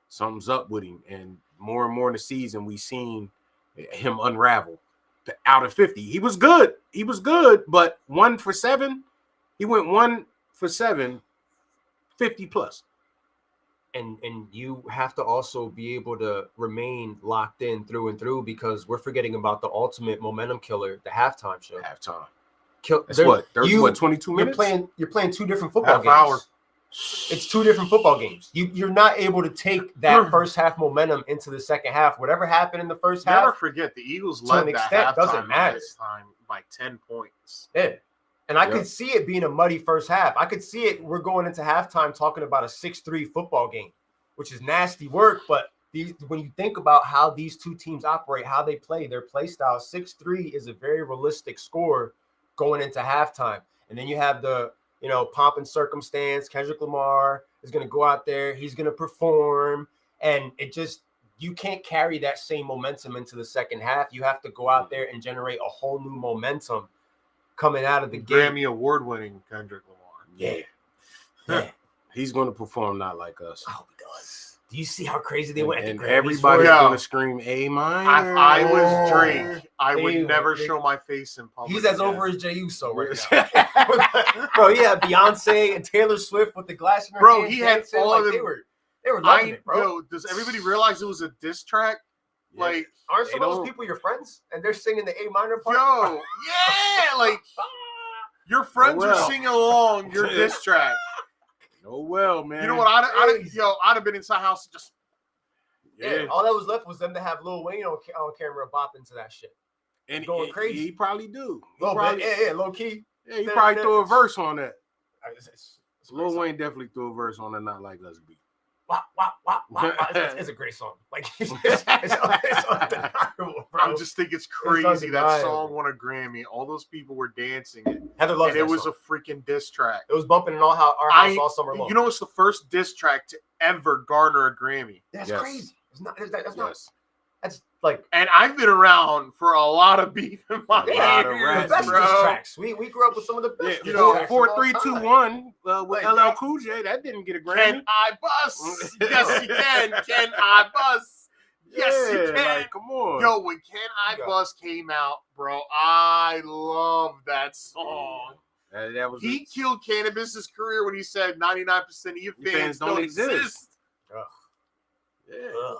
something's up with him. And more in the season, we seen him unravel. Out of 50, he was good. But 1 for 7, he went 1 for 7, 50 plus. And you have to also be able to remain locked in through and through, because we're forgetting about the ultimate momentum killer, the halftime show. That's what? 22 minutes? You're playing two different football games. Hour. It's two different football games. You're not able to take that first half momentum into the second half. Whatever happened in the first half. Never forget, the Eagles led that halftime doesn't matter. This time by 10 points. Yeah. And I could see it being a muddy first half. I could see it. We're going into halftime talking about a 6-3 football game, which is nasty work. But when you think about how these two teams operate, how they play, their play style, 6-3 is a very realistic score going into halftime. And then you have the, pomp and circumstance. Kendrick Lamar is going to go out there. He's going to perform. And you can't carry that same momentum into the second half. You have to go out there and generate a whole new momentum coming out of the game. Grammy award-winning Kendrick Lamar. Yeah. He's going to perform not like us. Oh, he does. Do you see how crazy they went? And everybody's going to scream A minor. I was Drake. I would never show my face in public. He's as over as Jey Uso right now. Bro, yeah, Beyonce and Taylor Swift with the glass in her bro, hand. He had all of them. They were loving it, bro. Yo, does everybody realize it was a diss track? Yeah. Like, aren't some of those people your friends and they're singing the A minor part? Yo, yeah, like your friends are singing along your diss track. Man. You know what? I'd have been inside house just. Yeah, all that was left was them to have Lil Wayne on camera bopping to that shit. And going crazy. He probably do. Low key. Yeah, he probably threw a verse on that. Lil Wayne definitely threw a verse on the Not Like Us beat. It's a great song. Like it's undeniable, bro. I just think it's crazy that song won a Grammy. All those people were dancing it. Heather loves and it was a freaking diss track. It was bumping in our house all summer long. You know, it's the first diss track to ever garner a Grammy. That's crazy. That's like, and I've been around for a lot of beef in my life. Best tracks. We grew up with some of the best. 4321 with LL Cool J. That didn't get a Grammy. Can I bust? Yes, you can. Can I bust? Yes, you can. Like, come on. Yo, when Can I Bust came out, bro, I love that song. He killed Cannabis's career when he said 99% of your fans don't exist. Yeah.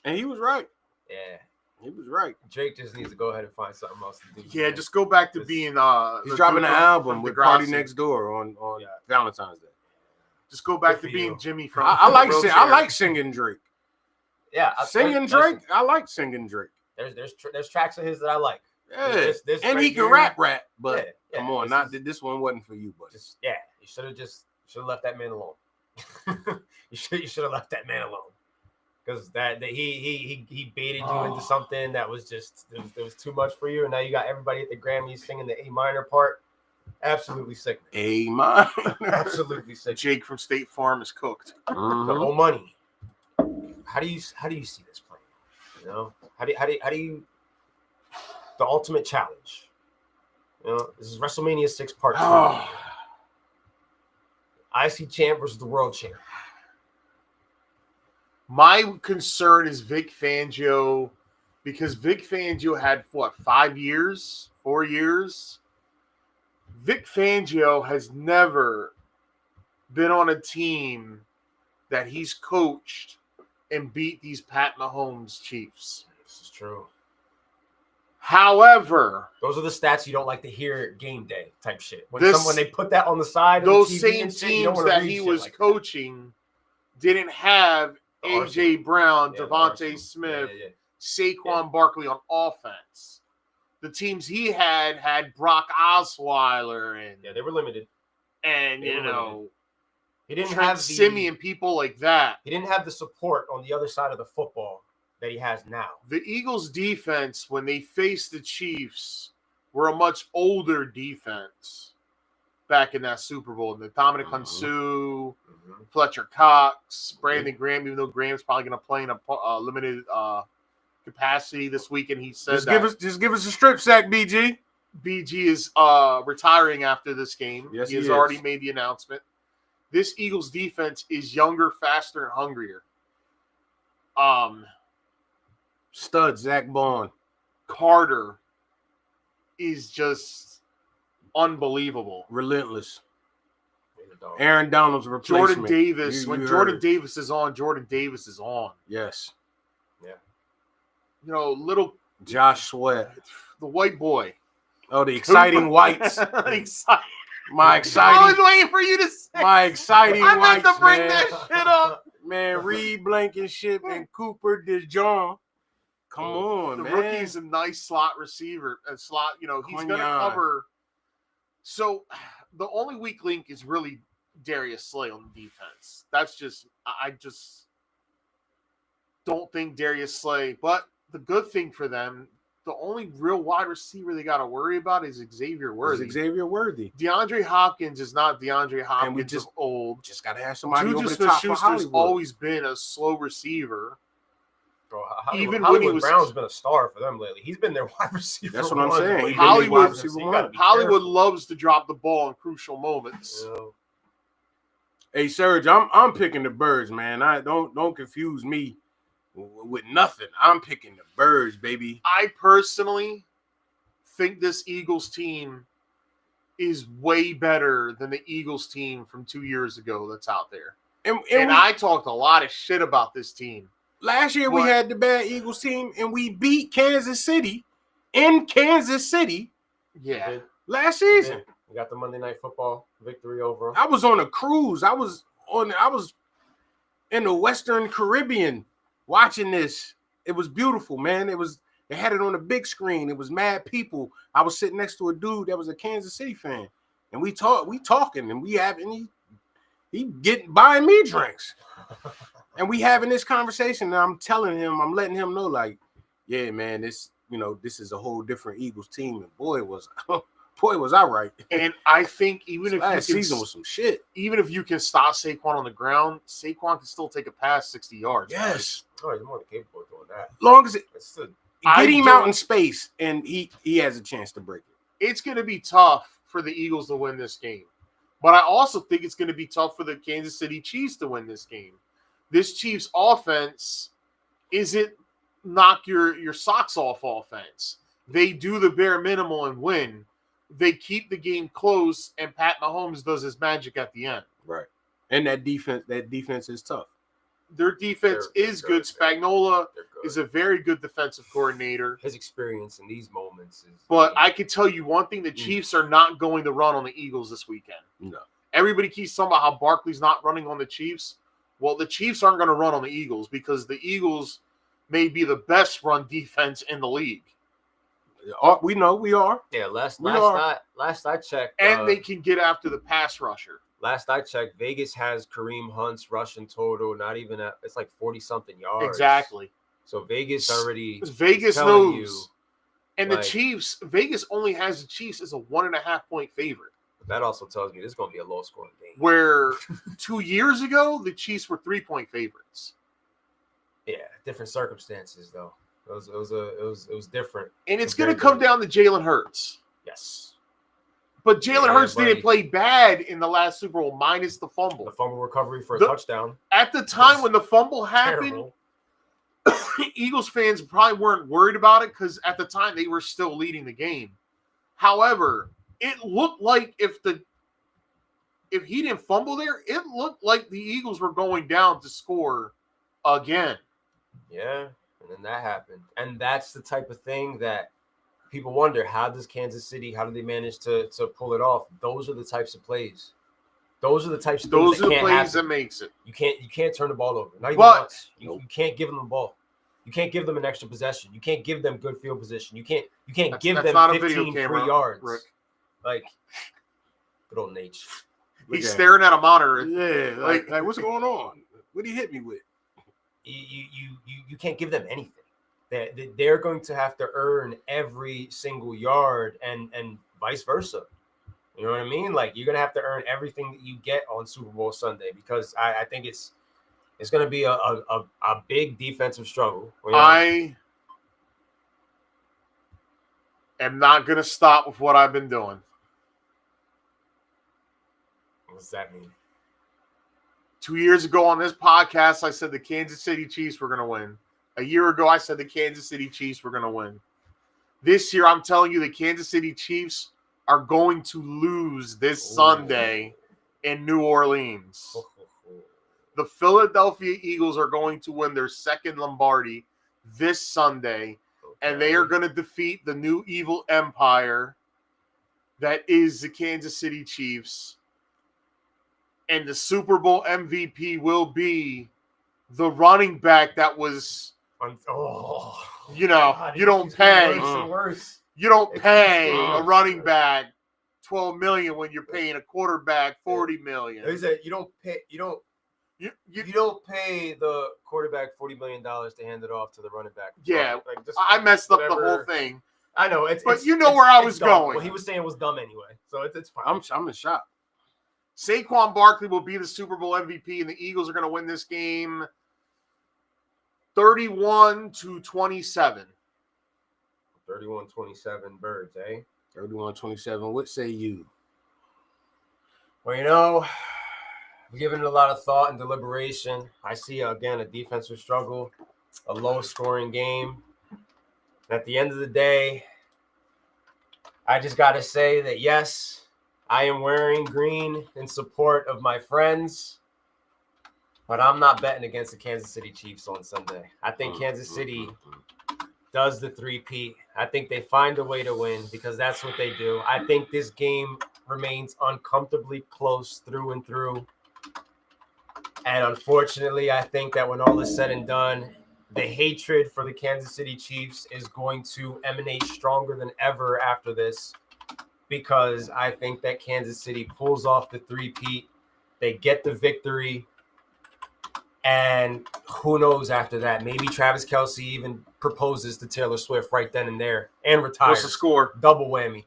And he was right. Yeah. He was right. Drake just needs to go ahead and find something else to do. Yeah, just go back to being he's dropping an album with Party Next Door on Valentine's Day. Just go back to being Jimmy from I like singing Drake. Yeah, singing Drake. I like singing Drake. There's tracks of his that I like. Yeah, and he can rap, but come on, this one wasn't for you, buddy. You should have left that man alone. you should have left that man alone, because he baited you into something that was just there was too much for you, and now you got everybody at the Grammys singing the A minor part. Absolutely sickening. A-minor. Absolutely sickening. Jake from State Farm is cooked. The whole money. How do you see this playing? You know, how do you the ultimate challenge? You know, this is WrestleMania 6 Part 2. IC champ versus the world champ. My concern is Vic Fangio, because Vic Fangio had 4 years? Vic Fangio has never been on a team that he's coached and beat these Pat Mahomes Chiefs. This is true. However, those are the stats you don't like to hear at game day type shit. When they put that on the side, those of the TV same and shit, teams that he was like coaching didn't have AJ Brown, Devontae Smith, Saquon Barkley on offense. The teams he had Brock Osweiler and they were limited. And he didn't Trent have Simeon, people like that. He didn't have the support on the other side of the football that he has now. The Eagles defense, when they faced the Chiefs, were a much older defense back in that Super Bowl. The Dominic Suh, Fletcher Cox, Brandon Graham, even though Graham's probably going to play in a limited capacity this weekend. He said just give us a strip sack, BG. BG is retiring after this game. Yes, he has already made the announcement. This Eagles defense is younger, faster, and hungrier. Stud Zach Bond. Carter is just unbelievable. Relentless. Aaron Donald's replacement. Jordan Davis. When Jordan Davis is on, Jordan Davis is on. Yes. Yeah. You know, little Josh Sweat. The white boy. Oh, the exciting whites. My exciting. I was waiting for you to say. My exciting whites, I meant to bring that shit up. Man, Reed Blankenship and Cooper DeJong. Come on, the man. The rookie's a nice slot receiver. He's going to cover. So the only weak link is really Darius Slay on the defense. That's just, I just don't think Darius Slay. But the good thing for them, the only real wide receiver they got to worry about is Xavier Worthy. DeAndre Hopkins is not DeAndre Hopkins. And we just old. Just got to have somebody Juju over the top for Smith-Schuster's always been a slow receiver. Bro, Hollywood Brown's been a star for them lately. He's been their wide receiver. That's what I'm saying. Hollywood loves to drop the ball in crucial moments. Yeah. Hey, Serge, I'm picking the Birds, man. I don't confuse me with nothing. I'm picking the Birds, baby. I personally think this Eagles team is way better than the Eagles team from 2 years ago that's out there. And I talked a lot of shit about this team. Last year we had the bad Eagles team, and we beat Kansas City in Kansas City. Yeah. Last season. We got the Monday Night Football victory over. I was on a cruise. I was in the Western Caribbean watching this. It was beautiful, man. They had it on the big screen. It was mad people. I was sitting next to a dude that was a Kansas City fan. And we talking, and he buying me drinks. And we having this conversation, and I'm letting him know, like, yeah, man, this is a whole different Eagles team. And boy, was I right. And I think even if last season was some shit. Even if you can stop Saquon on the ground, Saquon can still take a pass 60 yards. Yes. Oh, he's more than capable of doing that. Long as get him out in space, and he has a chance to break it. It's going to be tough for the Eagles to win this game. But I also think it's going to be tough for the Kansas City Chiefs to win this game. This Chiefs offense isn't knock your socks off offense. They do the bare minimum and win. They keep the game close, and Pat Mahomes does his magic at the end. Right. And that defense is tough. Their defense is good. Spagnuolo is a very good defensive coordinator. His experience in these moments is. But I can tell you one thing: the Chiefs are not going to run on the Eagles this weekend. No. Everybody keeps talking about how Barkley's not running on the Chiefs. Well, the Chiefs aren't going to run on the Eagles because the Eagles may be the best run defense in the league. We know we are. Yeah, last I checked. And they can get after the pass rusher. Last I checked, Vegas has Kareem Hunt's rushing total, it's like 40-something yards. Exactly. So Vegas already. Vegas knows. And the Chiefs, Vegas only has the Chiefs as a 1.5 point favorite. That also tells me this is going to be a low-scoring game. Where 2 years ago, the Chiefs were 3-point favorites. Yeah, different circumstances, though. It was different. And it's going to come down to Jalen Hurts. Yes. But Jalen Hurts didn't play bad in the last Super Bowl, minus the fumble. The fumble recovery for a touchdown. At the time when the fumble happened, Eagles fans probably weren't worried about it because at the time they were still leading the game. However, it looked like if he didn't fumble there, it looked like the Eagles were going down to score again. Yeah, and then that happened. And that's the type of thing that people wonder, how do they manage to pull it off? Those are the types of plays. Those are the types of things that can't happen. That makes it. You can't turn the ball over. Not even once. You can't give them the ball. You can't give them an extra possession. You can't give them good field position. You can't give them 15 free yards. Rick. Like, good old Nate. He's staring at a monitor. Yeah, like what's going on? What did he hit me with? You can't give them anything. They're going to have to earn every single yard and vice versa. You know what I mean? Like, you're going to have to earn everything that you get on Super Bowl Sunday, because I think it's going to be a big defensive struggle. I am not going to stop with what I've been doing. What does that mean? 2 years ago on this podcast, I said the Kansas City Chiefs were going to win. A year ago, I said the Kansas City Chiefs were going to win. This year, I'm telling you, the Kansas City Chiefs are going to lose this Sunday in New Orleans. The Philadelphia Eagles are going to win their second Lombardi this Sunday, and they are going to defeat the new evil empire that is the Kansas City Chiefs. And the Super Bowl MVP will be the running back that was, you don't pay a running back $12 million when you're paying a quarterback $40 million. You don't pay the quarterback $40 million to hand it off to the running back. Yeah, I messed up the whole thing. I know, where I was going. What he was saying was dumb anyway, so it's fine. I'm in shock. Saquon Barkley will be the Super Bowl MVP, and the Eagles are going to win this game 31-27. 31-27 Birds, eh? 31-27. What say you? Well, I'm giving it a lot of thought and deliberation. I see, again, a defensive struggle, a low-scoring game. At the end of the day, I just got to say that, yes, I am wearing green in support of my friends, but I'm not betting against the Kansas City Chiefs on Sunday. I think Kansas City does the three-peat. I think they find a way to win because that's what they do. I think this game remains uncomfortably close through and through. And unfortunately, I think that when all is said and done, the hatred for the Kansas City Chiefs is going to emanate stronger than ever after this, because I think that Kansas City pulls off the three-peat. They get the victory. And who knows after that? Maybe Travis Kelce even proposes to Taylor Swift right then and there and retires. What's the score? Double whammy.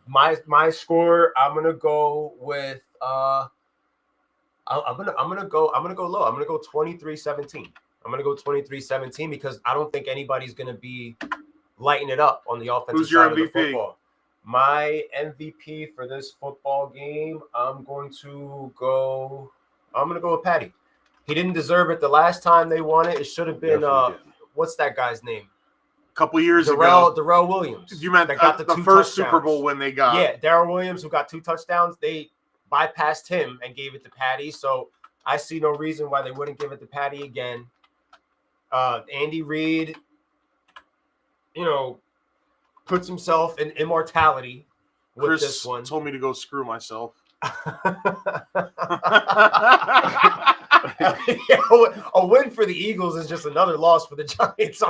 My score, I'm gonna go with I'm gonna go low. I'm gonna go 23-17. I'm gonna go 23-17 because I don't think anybody's gonna be lighting it up on the offensive side of the football. My MVP for this football game, I'm gonna go with Patty. He didn't deserve it the last time they won it. It should have been what's that guy's name? A couple years ago. Darrell Williams. You meant got the first Super Bowl when they got. Yeah, Darrell Williams, who got 2 touchdowns. They bypassed him and gave it to Patty. So I see no reason why they wouldn't give it to Patty again. Andy Reid, puts himself in immortality with Chris this one. Told me to go screw myself. A win for the Eagles is just another loss for the Giants.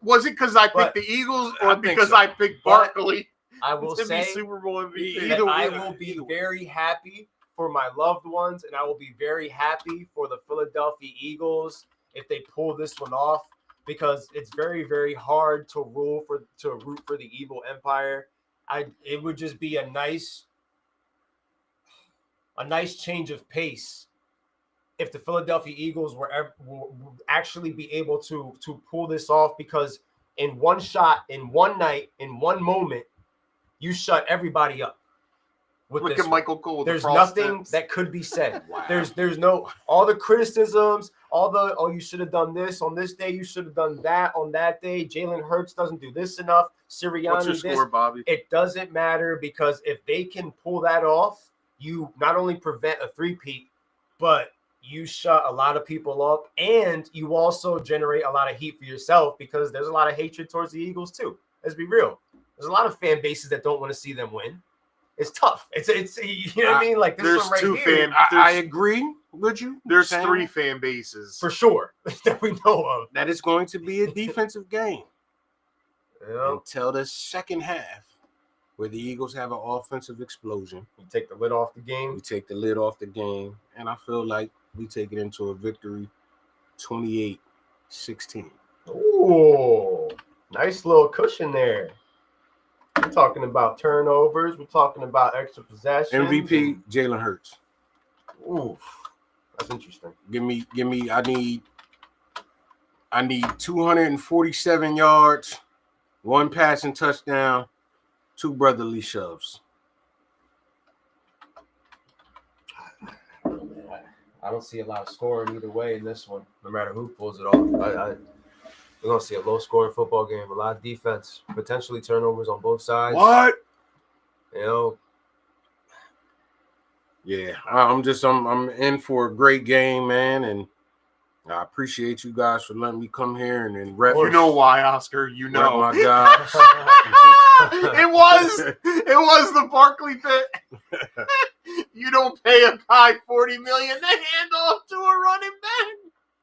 Was it because I picked the Eagles or because I picked Barkley? I will say Super Bowl MVP. that I will be very happy for my loved ones, and I will be very happy for the Philadelphia Eagles if they pull this one off, because it's very, very hard to root for the evil empire. it would just be a nice change of pace if the Philadelphia Eagles were actually be able to pull this off, because in one shot, in one night, in one moment, you shut everybody up. Look at Michael Cole. There's nothing that could be said. Wow. There's no, all the criticisms, you should have done this on this day, you should have done that on that day. Jalen Hurts doesn't do this enough. Sirianni, what's your score, Bobby? It doesn't matter, because if they can pull that off, you not only prevent a three-peat, but you shut a lot of people up, and you also generate a lot of heat for yourself, because there's a lot of hatred towards the Eagles too. Let's be real. There's a lot of fan bases that don't want to see them win. It's tough. It's you know what I mean? Like, this there's one right two here. I agree with you. There's 3 fan bases for sure that we know of. That is going to be a defensive game until the second half, where the Eagles have an offensive explosion. We take the lid off the game. And I feel like we take it into a victory, 28-16. Ooh, nice little cushion there. We're talking about turnovers. We're talking about extra possessions. MVP, Jalen Hurts. Ooh, that's interesting. Give me. I need 247 yards, 1 passing touchdown, 2 brotherly shoves. I don't see a lot of scoring either way in this one, no matter who pulls it off. We're going to see a low-scoring football game, a lot of defense, potentially turnovers on both sides. What? You know? Yeah, I'm in for a great game, man, and I appreciate you guys for letting me come here and rep. You know why, Oscar? You know. My guys. It was the Barkley bit. You don't pay a guy $40 million to hand off to a running back.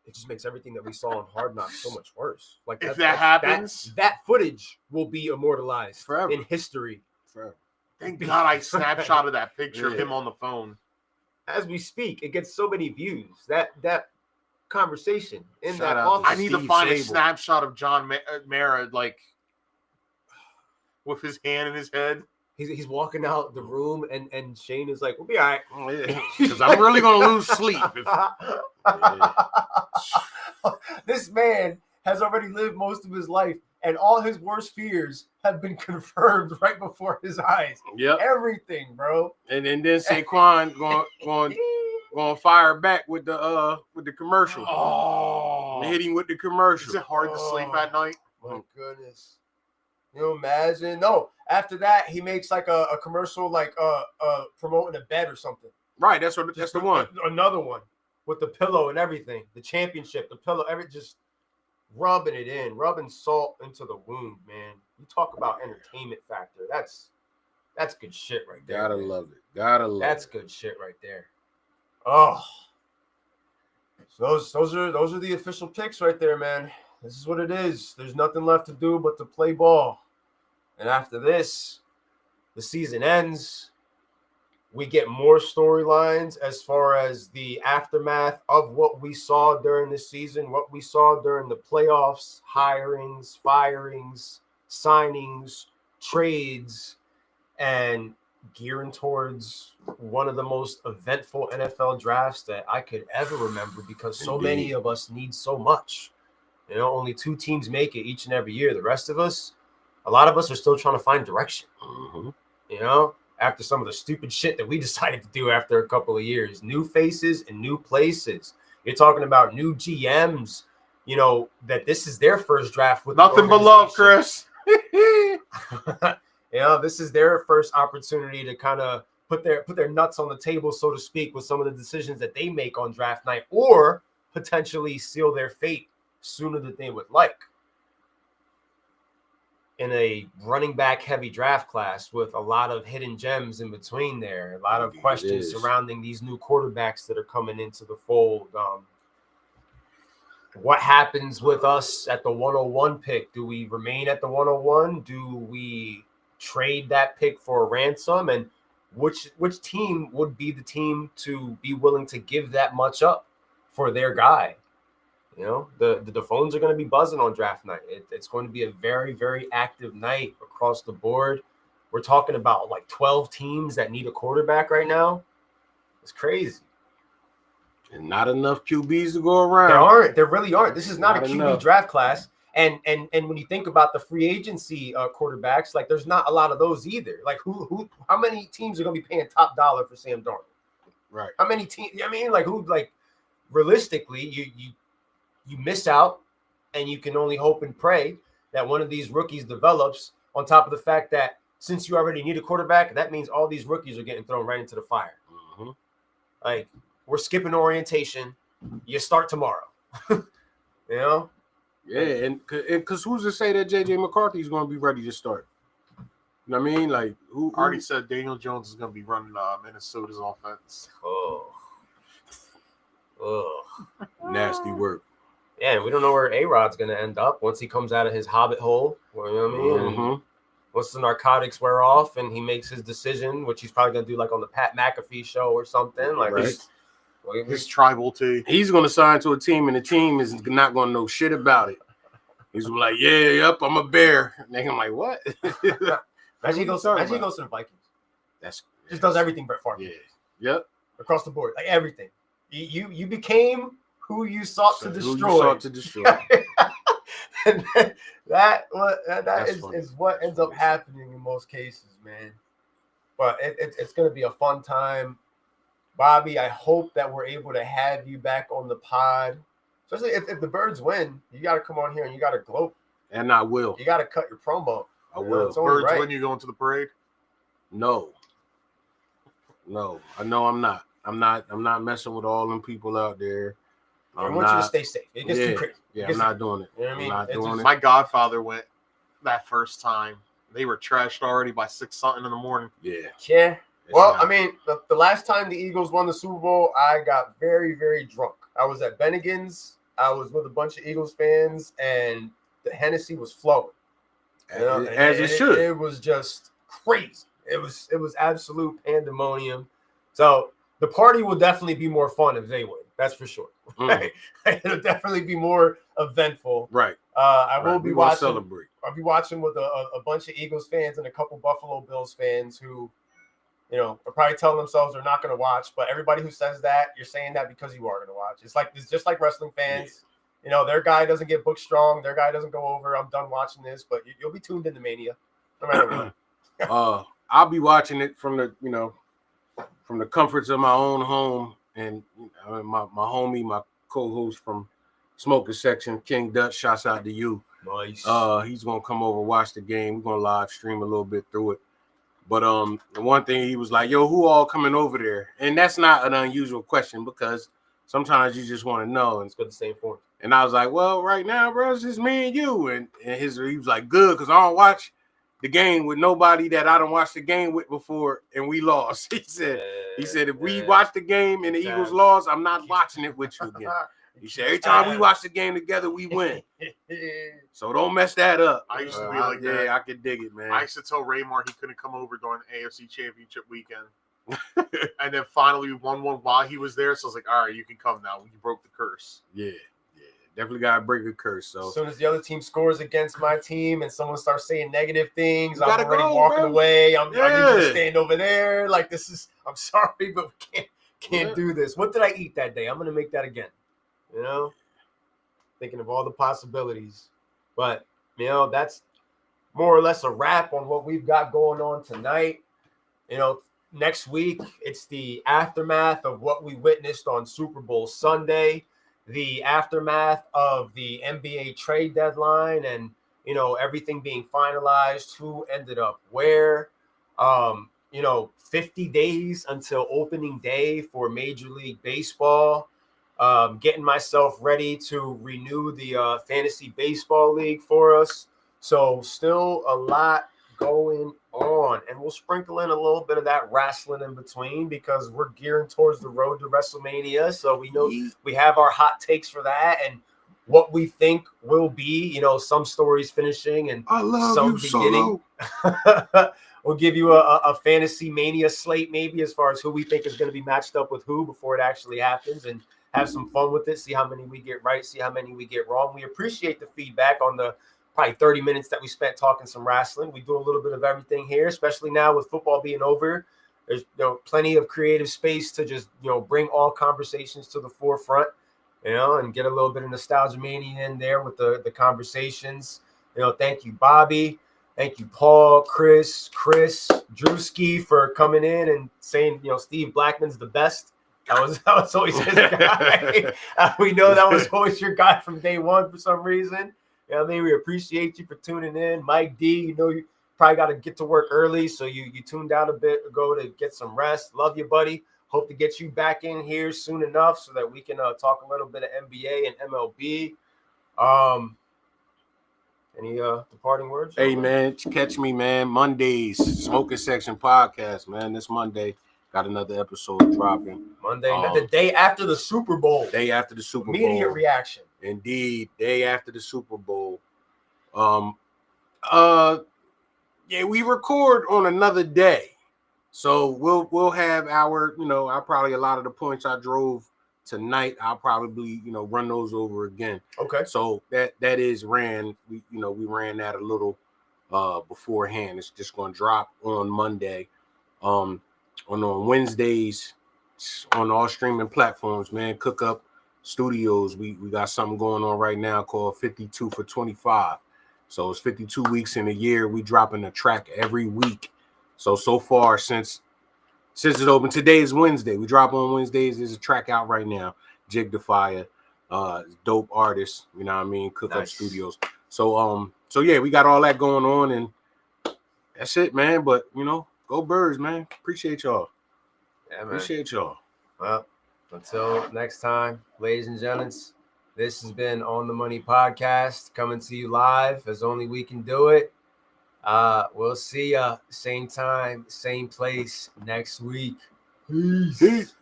It just makes everything that we saw in Hard Knocks so much worse. Like, if that happens, that footage will be immortalized forever in history. Forever. Thank God I snapshotted that picture of him on the phone. As we speak, it gets so many views. That conversation in Shout that out office. I need to find a snapshot of John Mara, like, with his hand in his head. He's walking out the room, and Shane is like, "We'll be all right," because I'm really gonna lose sleep. This man has already lived most of his life, and all his worst fears have been confirmed right before his eyes. Yep, everything, bro. And then Saquon going fire back with the commercial. Oh, hit him with the commercial. Is it hard to sleep at night? My goodness. You imagine? No. After that, he makes like a commercial, like promoting a bed or something. Right. That's the one. Another one with the pillow and everything. The championship, the pillow, just rubbing it in, rubbing salt into the wound, man. You talk about entertainment factor. That's good shit right there. Gotta love it. That's good shit right there. Oh, so those are the official picks right there, man. This is what it is. There's nothing left to do but to play ball. And after this, the season ends. We get more storylines as far as the aftermath of what we saw during the season, what we saw during the playoffs, hirings, firings, signings, trades, and gearing towards one of the most eventful NFL drafts that I could ever remember, because so many of us need so much. You know, only 2 teams make it each and every year. The rest of us, a lot of us are still trying to find direction. Mm-hmm. You know, after some of the stupid shit that we decided to do after a couple of years. New faces and new places. You're talking about new GMs, you know, that this is their first draft with nothing but love, Chris. You know, this is their first opportunity to kind of put their nuts on the table, so to speak, with some of the decisions that they make on draft night, or potentially seal their fate sooner than they would like. In a running back heavy draft class with a lot of hidden gems in between there, a lot of questions surrounding these new quarterbacks that are coming into the fold. What happens with us at the 101 pick? Do we remain at the 101? Do we trade that pick for a ransom? And which team would be the team to be willing to give that much up for their guy? You know, the phones are going to be buzzing on draft night. It's going to be a very, very active night across the board. we're talking about like 12 teams that need a quarterback right now. It's crazy. And not enough QBs to go around. There really aren't. This is not a QB draft class. And when you think about the free agency quarterbacks, like there's not a lot of those either. Like how many teams are going to be paying top dollar for Sam Darnold? Right. How many teams? I mean, like realistically, you miss out, and you can only hope and pray that one of these rookies develops. On top of the fact that since you already need a quarterback, that means all these rookies are getting thrown right into the fire. Mm-hmm. Like we're skipping orientation. You start tomorrow. You know. Yeah, and because who's to say that JJ McCarthy is going to be ready to start? You know what I mean? Like, who already said Daniel Jones is going to be running Minnesota's offense. Oh, nasty work. Yeah, we don't know where A-Rod's going to end up once he comes out of his hobbit hole. You know what I mean? Mm-hmm. Once the narcotics wear off and he makes his decision, which he's probably going to do like on the Pat McAfee show or something. Like his tribal team. He's going to sign to a team, and the team is not going to know shit about it. He's like, yeah, yep, I'm a Bear. And I'm like, what? Imagine he goes to the Vikings. Just does everything Brett Favre. Yeah. Yep. Across the board, like everything. You became who you sought to destroy. And that is what ends up happening in most cases, man. But it's going to be a fun time. Bobby, I hope that we're able to have you back on the pod. Especially if the Birds win, you got to come on here and you got to gloat. And I will. You got to cut your promo. I will. Birds win, you going to the parade? No. I know I'm not. I'm not messing with all them people out there. I want you to stay safe. It gets too crazy. Yeah, I'm not doing it. You know what I mean? I'm not doing it. My godfather went that first time. They were trashed already by 6-something in the morning. Yeah. Well, I mean, the last time the Eagles won the Super Bowl, I got very, very drunk. I was at Bennigan's. I was with a bunch of Eagles fans, and the Hennessy was flowing. As it should. It was just crazy. It was absolute pandemonium. So the party will definitely be more fun if they win. That's for sure. It'll definitely be more eventful. Right. I will be watching. Celebrate. I'll be watching with a bunch of Eagles fans and a couple Buffalo Bills fans who, are probably telling themselves they're not going to watch. But everybody who says that, you're saying that because you are going to watch. It's just like wrestling fans. Yeah. Their guy doesn't get booked strong. Their guy doesn't go over. I'm done watching this. But you'll be tuned into Mania, no matter what. I'll be watching it from the comforts of my own home, and my homie, my co-host from Smoker Section, King Dutch. Shouts out to you. Nice. He's gonna come over, watch the game. We're gonna live stream a little bit through it. But the one thing he was like, "Yo, who all coming over there?" And that's not an unusual question because sometimes you just want to know. And it's got the same form. And I was like, "Well, right now, bro, it's just me and you." And he was like, "Good," because I don't watch the game with nobody that I don't watch the game with before, and we lost. He said, if we watch the game and the Eagles lost, I'm not watching it with you again. He said, every time we watch the game together, we win. So don't mess that up. I used to be like that. Yeah, I could dig it, man. I used to tell Raymar he couldn't come over during the AFC Championship weekend. And then finally we won one while he was there. So I was like, all right, you can come now. You broke the curse. Yeah. Definitely got to break a curse. So as soon as the other team scores against my team and someone starts saying negative things, I'm already walking away. I need you to stand over there. Like I'm sorry, but we can't do this. What did I eat that day? I'm going to make that again. Thinking of all the possibilities. But, that's more or less a wrap on what we've got going on tonight. Next week, it's the aftermath of what we witnessed on Super Bowl Sunday. The aftermath of the NBA trade deadline and, everything being finalized, who ended up where, 50 days until opening day for Major League Baseball, getting myself ready to renew the Fantasy Baseball League for us. So still a lot going on, and we'll sprinkle in a little bit of that wrestling in between because we're gearing towards the road to WrestleMania. So we know we have our hot takes for that and what we think will be, some stories finishing and some beginning. We'll give you a fantasy mania slate maybe as far as who we think is going to be matched up with who before it actually happens and have some fun with it. See how many we get right, see how many we get wrong. We appreciate the feedback on the probably 30 minutes that we spent talking some wrestling. We do a little bit of everything here, especially now with football being over. There's plenty of creative space to just bring all conversations to the forefront, and get a little bit of nostalgia mania in there with the conversations. Thank you, Bobby. Thank you, Paul, Chris, Drewski for coming in and saying Steve Blackman's the best. That was always his guy. We know that was always your guy from day one for some reason. We appreciate you for tuning in. Mike D, you probably got to get to work early, so you tuned out a bit ago to get some rest. Love you, buddy. Hope to get you back in here soon enough so that we can talk a little bit of NBA and MLB. Any departing words? Hey, man, catch me, man. Mondays, Smoking Section Podcast, man. This Monday, got another episode dropping. Monday, the day after the Super Bowl. Day after the Super Bowl. Immediate reaction. Indeed, day after the Super Bowl. Yeah, we record on another day. So we'll have our, I'll probably a lot of the points I drove tonight, I'll probably, run those over again. Okay. So that is ran. We ran that a little beforehand. It's just going to drop on Monday. On Wednesdays on all streaming platforms, man. Cook Up Studios. We got something going on right now called 52 for 25. So it's 52 weeks in a year. We dropping a track every week. So far since it's open, today is Wednesday. We drop on Wednesdays. There's a track out right now. Jig the Fire, dope artist. You know what I mean? Cook Up Studios. So yeah, we got all that going on, and that's it, man. But go Birds, man. Appreciate y'all. Yeah, man. Appreciate y'all. Well, until next time, ladies and gentlemen, this has been On the Money Podcast, coming to you live as only we can do it. We'll see ya same time, same place next week. Peace.